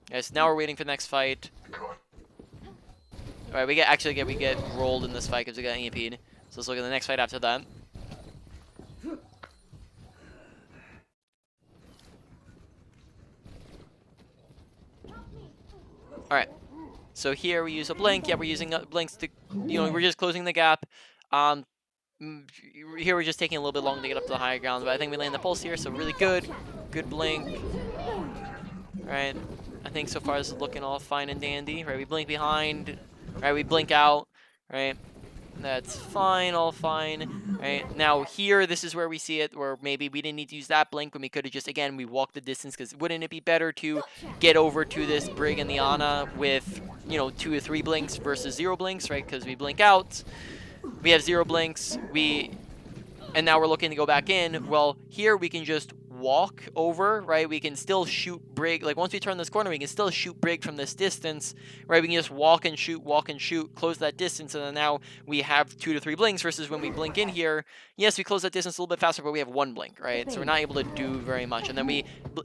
Okay, so now we're waiting for the next fight. Alright, we get rolled in this fight because we got EMP'd. So let's look at the next fight after that. Alright. So here we use a blink. Yeah, we're using blinks to, you know, we're just closing the gap. Here we're just taking a little bit long to get up to the higher ground, but I think we land the pulse here, so really good. Good blink. Right. I think so far this is looking all fine and dandy. Right, we blink behind. Right, we blink out. Right. That's fine, all fine. Right, now here, this is where we see it, where maybe we didn't need to use that blink when we could have just, again, we walked the distance, because wouldn't it be better to get over to this Brig and the Ana with, you know, 2 or 3 blinks versus 0 blinks, right? Because we blink out, we have 0 blinks, and now we're looking to go back in. Well, here we can just walk over, right? We can still shoot Brig. Like, once we turn this corner, we can still shoot Brig from this distance, right? We can just walk and shoot, close that distance, and then now we have 2 to 3 blinks versus when we blink in here. Yes, we close that distance a little bit faster, but we have 1 blink, right? So we're not able to do very much. And then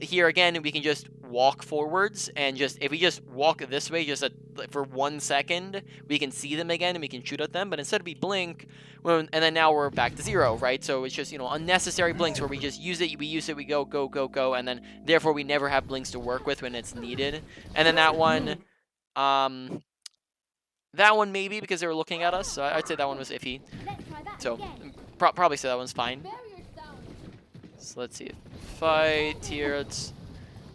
here again, we can just walk forwards, and if we just walk this way just for 1 second, we can see them again and we can shoot at them. But instead we blink, and then now we're back to 0, right? So it's just, you know, unnecessary blinks where we just use it, we go, and then therefore we never have blinks to work with when it's needed. And then that one maybe because they were looking at us, so I'd say that one was iffy. So probably say that one's fine. So let's see, fight here. It's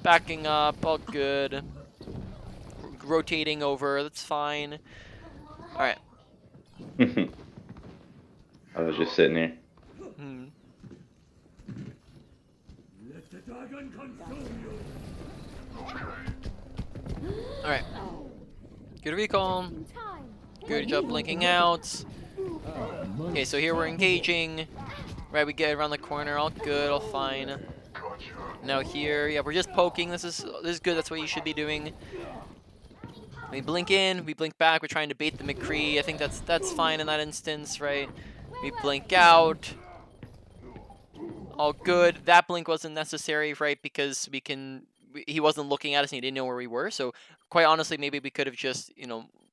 backing up, all good. Rotating over, that's fine. All right. I was just sitting here. Hmm. Let the dragon consume you. All right. Good recall. In time. Good job blinking out. Okay, so here we're engaging. Right, we get around the corner. All good, all fine. Now here, yeah, we're just poking. This is good. That's what you should be doing. We blink in, we blink back. We're trying to bait the McCree. I think that's fine in that instance, right? We blink out. All good. That blink wasn't necessary, right? Because he wasn't looking at us and he didn't know where we were. So quite honestly, maybe we could have just,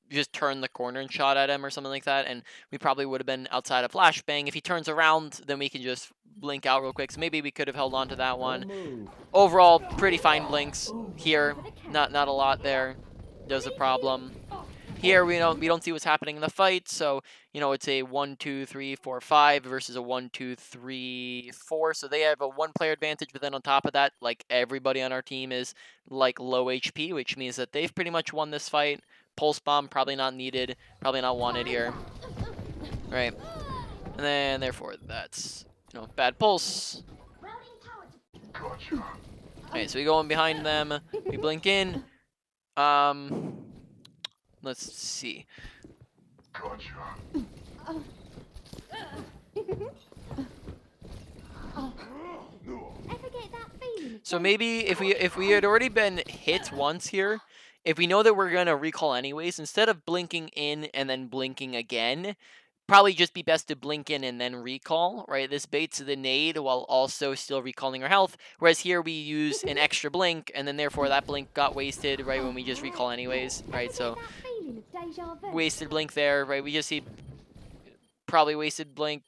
just turned the corner and shot at him or something like that, and we probably would have been outside of flashbang. If he turns around, then we can just blink out real quick. So maybe we could have held on to that one. Overall, pretty fine blinks here. Not a lot there. There's a problem. Here we don't see what's happening in the fight, so it's a 1, 2, 3, 4, 5 versus a 1, 2, 3, 4. So they have a 1-player advantage, but then on top of that, like everybody on our team is like low HP, which means that they've pretty much won this fight. Pulse bomb probably not needed, probably not wanted here. Right. And then therefore that's bad pulse. Alright, so we go in behind them, we blink in. Let's see. Ever get that feeling? So maybe if we had already been hit once here, if we know that we're gonna recall anyways, instead of blinking in and then blinking again, probably just be best to blink in and then recall, right? This baits the nade while also still recalling our health, whereas here we use an extra blink, and then therefore that blink got wasted, right, when we just recall anyways, right? So That feeling of deja vu. wasted blink there, right? We just see probably wasted blink.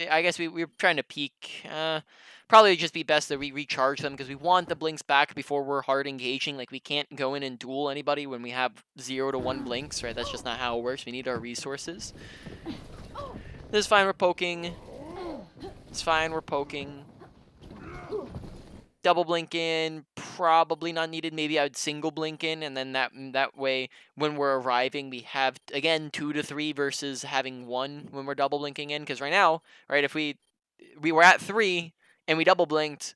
I guess we were trying to peek. Probably just be best that we recharge them because we want the blinks back before we're hard engaging. Like we can't go in and duel anybody when we have 0 to 1 blinks, right? That's just not how it works. We need our resources. This is fine. We're poking. It's fine. We're poking. Double blink in, probably not needed. Maybe I would single blink in, and then that way, when we're arriving, we have again 2 to 3 versus having 1 when we're double blinking in. Because right now, right, if we were at 3 and we double blinked,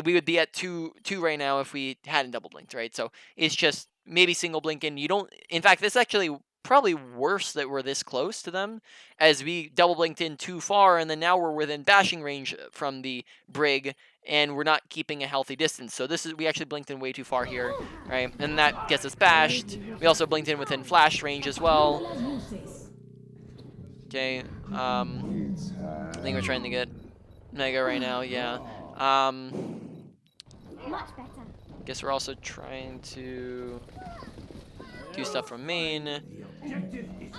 we would be at 2 right now if we hadn't double blinked, right? So it's just maybe single blink in. You don't. In fact, this is actually probably worse that we're this close to them, as we double blinked in too far, and then now we're within bashing range from the brig, and we're not keeping a healthy distance. So we actually blinked in way too far here, right? And that gets us bashed. We also blinked in within flash range as well. Okay, I think we're trying to get Mega right now, yeah. Much better. Guess we're also trying to do stuff from main. Objective is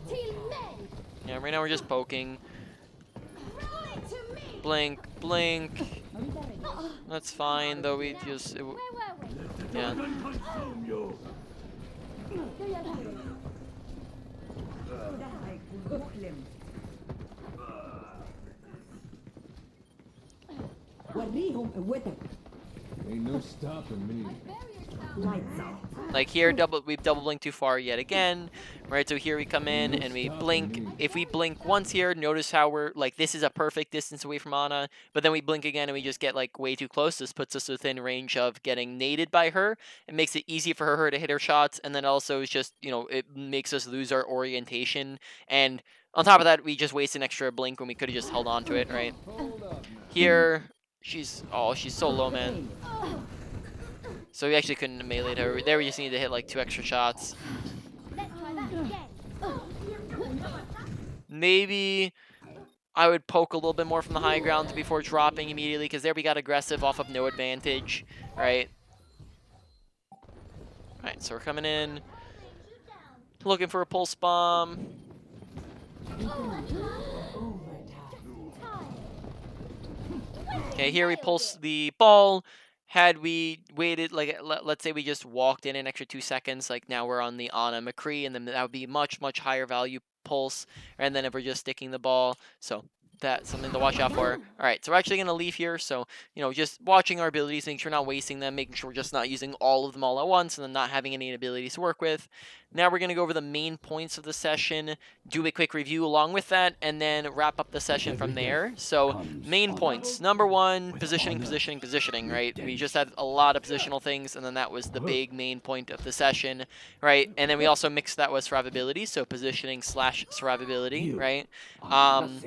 Team men. Yeah, right now we're just poking. Roll it to me. Blink, blink. That's fine, though we just... Where were we? yeah. dragon consume you. وريهم قوتك. Ain't no stopping me. Lights out. Like here, we've double blinked too far yet again, right? So here we come in and we blink. If we blink once here, notice how we're like, this is a perfect distance away from Ana, but then we blink again and we just get like way too close. This puts us within range of getting naded by her. It makes it easy for her to hit her shots, and then also it's just, it makes us lose our orientation. And on top of that, we just waste an extra blink when we could have just held on to it, right? Here, she's so low, man. So we actually couldn't have meleeed her. There we just need to hit like 2 extra shots. Let's try that again. Maybe I would poke a little bit more from the high ground before dropping immediately, because there we got aggressive off of no advantage, right? Alright, so we're coming in. Looking for a pulse bomb. Okay, here we pulse the ball. Had we waited, like, let's say we just walked in an extra 2 seconds, like now we're on the Ana McCree, and then that would be much, much higher value pulse. And then if we're just sticking the ball, so that's something to watch out for. All right, so we're actually going to leave here. So, just watching our abilities, making sure we're not wasting them, making sure we're just not using all of them all at once, and then not having any abilities to work with. Now we're going to go over the main points of the session, do a quick review along with that, and then wrap up the session from there. So, main points. Number one, positioning, positioning, positioning, right? We just had a lot of positional things, and then that was the big main point of the session, right? And then we also mixed that with survivability, so positioning / survivability, right?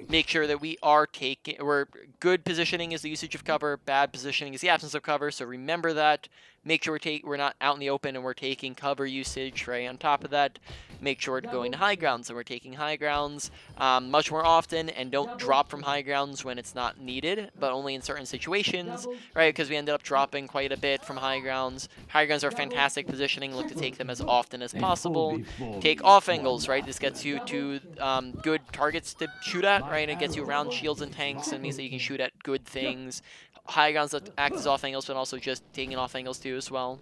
Make sure that we're good positioning is the usage of cover, bad positioning is the absence of cover, so remember that. Make sure we're not out in the open and we're taking cover usage, right? On top of that, make sure we're going to high grounds and we're taking high grounds much more often, and don't drop from high grounds when it's not needed, but only in certain situations, right? Because we ended up dropping quite a bit from high grounds. High grounds are fantastic positioning. Look to take them as often as possible. Take off angles, right? This gets you to good targets to shoot at, right? It gets you around shields and tanks, and means that you can shoot at good things. High grounds that act as off angles, but also just taking off angles too as well.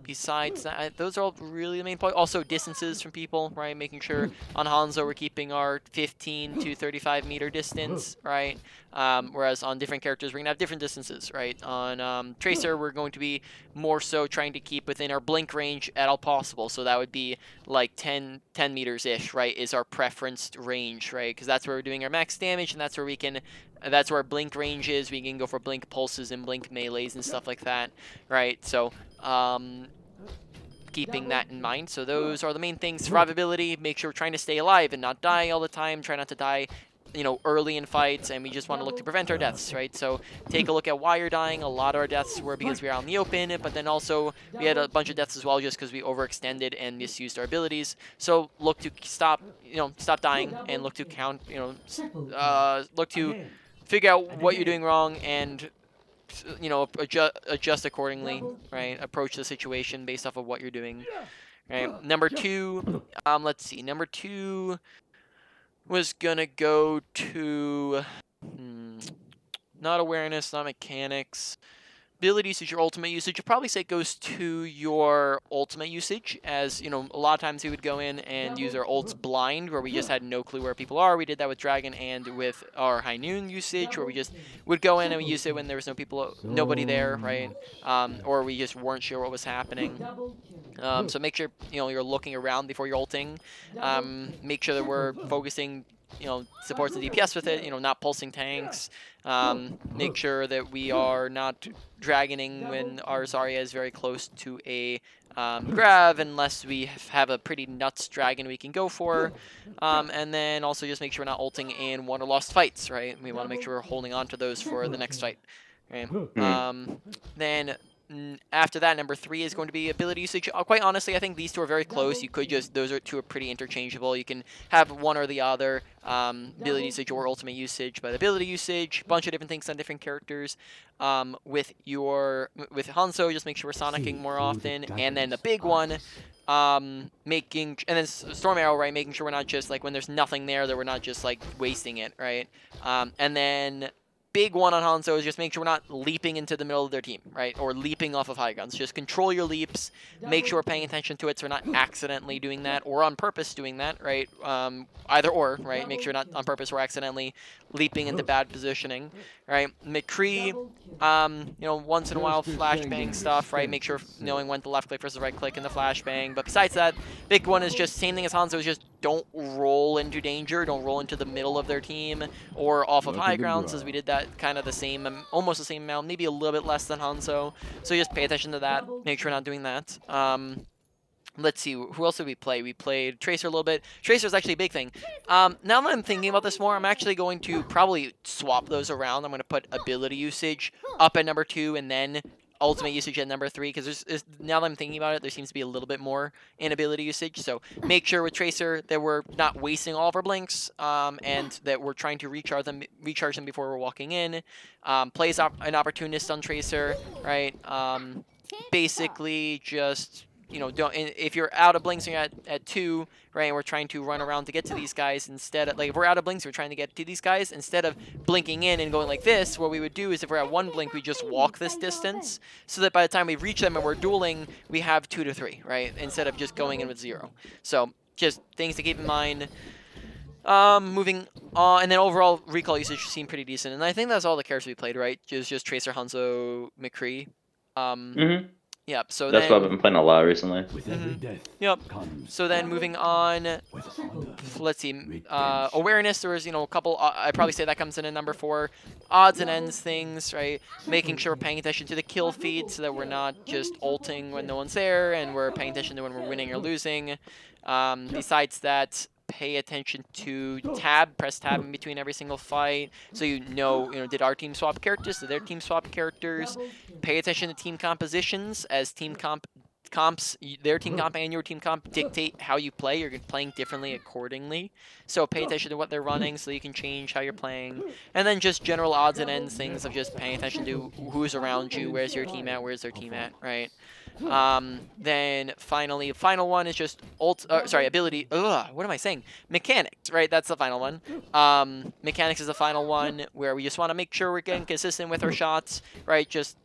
Besides that, those are all really the main point. Also, distances from people, right? Making sure on Hanzo we're keeping our 15 to 35 meter distance, right? Whereas on different characters we're gonna have different distances, right? On Tracer we're going to be more so trying to keep within our blink range at all possible. So that would be like 10 meters ish, right? Is our preferenced range, right? Because that's where we're doing our max damage, and that's where we can. That's where our blink range is. We can go for blink pulses and blink melees and stuff like that, right? So, keeping that in mind. So those are the main things. Survivability, make sure we're trying to stay alive and not die all the time. Try not to die, early in fights, and we just want to look to prevent our deaths, right? So take a look at why you're dying. A lot of our deaths were because we were out in the open, but then also we had a bunch of deaths as well just because we overextended and misused our abilities. So look to stop dying and look to look to figure out what you're doing wrong and adjust accordingly, right? Approach the situation based off of what you're doing, right? Number two, let's see. Number two was gonna go to not awareness, not mechanics. Ability usage or ultimate usage, I'd probably say it goes to your ultimate usage, as, a lot of times we would go in and use our ults blind, where we just had no clue where people are. We did that with Dragon and with our High Noon usage, where we just would go in and we used it when there was nobody there, right? Or we just weren't sure what was happening. So make sure, you're looking around before you're ulting. Make sure that we're focusing, supports the DPS with it, not pulsing tanks. Make sure that we are not dragoning when our Zarya is very close to a grab, unless we have a pretty nuts dragon we can go for. And then also just make sure we're not ulting in won or lost fights, right? We want to make sure we're holding on to those for the next fight. Okay. Then after that, number three is going to be ability usage. Quite honestly, I think these two are very close. You could those two are pretty interchangeable. You can have one or the other, ability usage or ultimate usage, but ability usage, bunch of different things on different characters. With Hanzo, just make sure we're sonicking more often, and then the big one, and then Storm Arrow, right? Making sure we're not just like when there's nothing there, that we're not just like wasting it, right? And then big one on Hanzo is just make sure we're not leaping into the middle of their team, right? Or leaping off of high grounds. Just control your leaps. Make sure we're paying attention to it so we're not accidentally doing that or on purpose doing that, right? Either or, right? Make sure not on purpose or accidentally leaping into bad positioning, right? McCree, once in a while flashbang stuff, right? Make sure knowing when to left click versus right click in the flashbang. But besides that, big one is just same thing as Hanzo, is just don't roll into danger. Don't roll into the middle of their team or off of high grounds, as we did that kind of the same, almost the same amount, maybe a little bit less than Hanzo. So just pay attention to that. Make sure we're not doing that. Let's see, who else did we play? We played Tracer a little bit. Tracer's actually a big thing. Now that I'm thinking about this more, I'm actually going to probably swap those around. I'm going to put ability usage up at number 2 and then ultimate usage at number 3, because now that I'm thinking about it, there seems to be a little bit more in ability usage. So make sure with Tracer that we're not wasting all of our blinks, and that we're trying to recharge them before we're walking in. Plays an opportunist on Tracer, right? Basically just, don't, if you're out of blinks and you're at 2, right, and we're trying to run around to get to these guys, instead of, like, if we're out of blinks, we're trying to get to these guys, instead of blinking in and going like this, what we would do is if we're at 1 blink, we just walk this distance, so that by the time we reach them and we're dueling, we have 2 to 3, right, instead of just going in with 0. So just things to keep in mind. Moving on, and then overall recall usage seemed pretty decent, and I think that's all the characters we played, right? Just Tracer, Hanzo, McCree. Mm-hmm. Yep. So That's what I've then, been playing a lot recently. With every death yep. comes So then moving on, with honor. let's see. Redemption. Awareness. There was a couple. I probably say that comes in at number 4. Odds and ends things, right? Making sure we're paying attention to the kill feed so that we're not just ulting when no one's there, and we're paying attention to when we're winning or losing. Besides that, pay attention to press tab in between every single fight, so did our team swap characters, did their team swap characters. Pay attention to team compositions, as their team comp and your team comp dictate how you play. You're playing differently accordingly, so pay attention to what they're running so you can change how you're playing. And then just general odds and ends things of just paying attention to who's around you, where's your team at, where's their team at, right? Then finally, final one is just ability. What am I saying? Mechanics, right? That's the final one. Mechanics is the final one, where we just want to make sure we're getting consistent with our shots, right? Just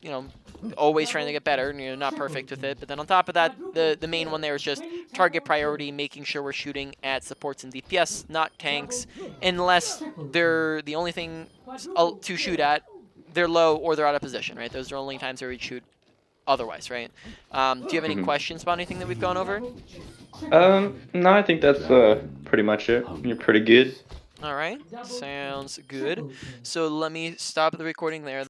always trying to get better, and not perfect with it. But then on top of that, the main one there is just target priority, making sure we're shooting at supports and DPS, not tanks, unless they're the only thing to shoot at. They're low or they're out of position, right? Those are only times where we shoot. Otherwise, right? Do you have any questions about anything that we've gone over? No, I think that's pretty much it. You're pretty good. All right, sounds good. So let me stop the recording there.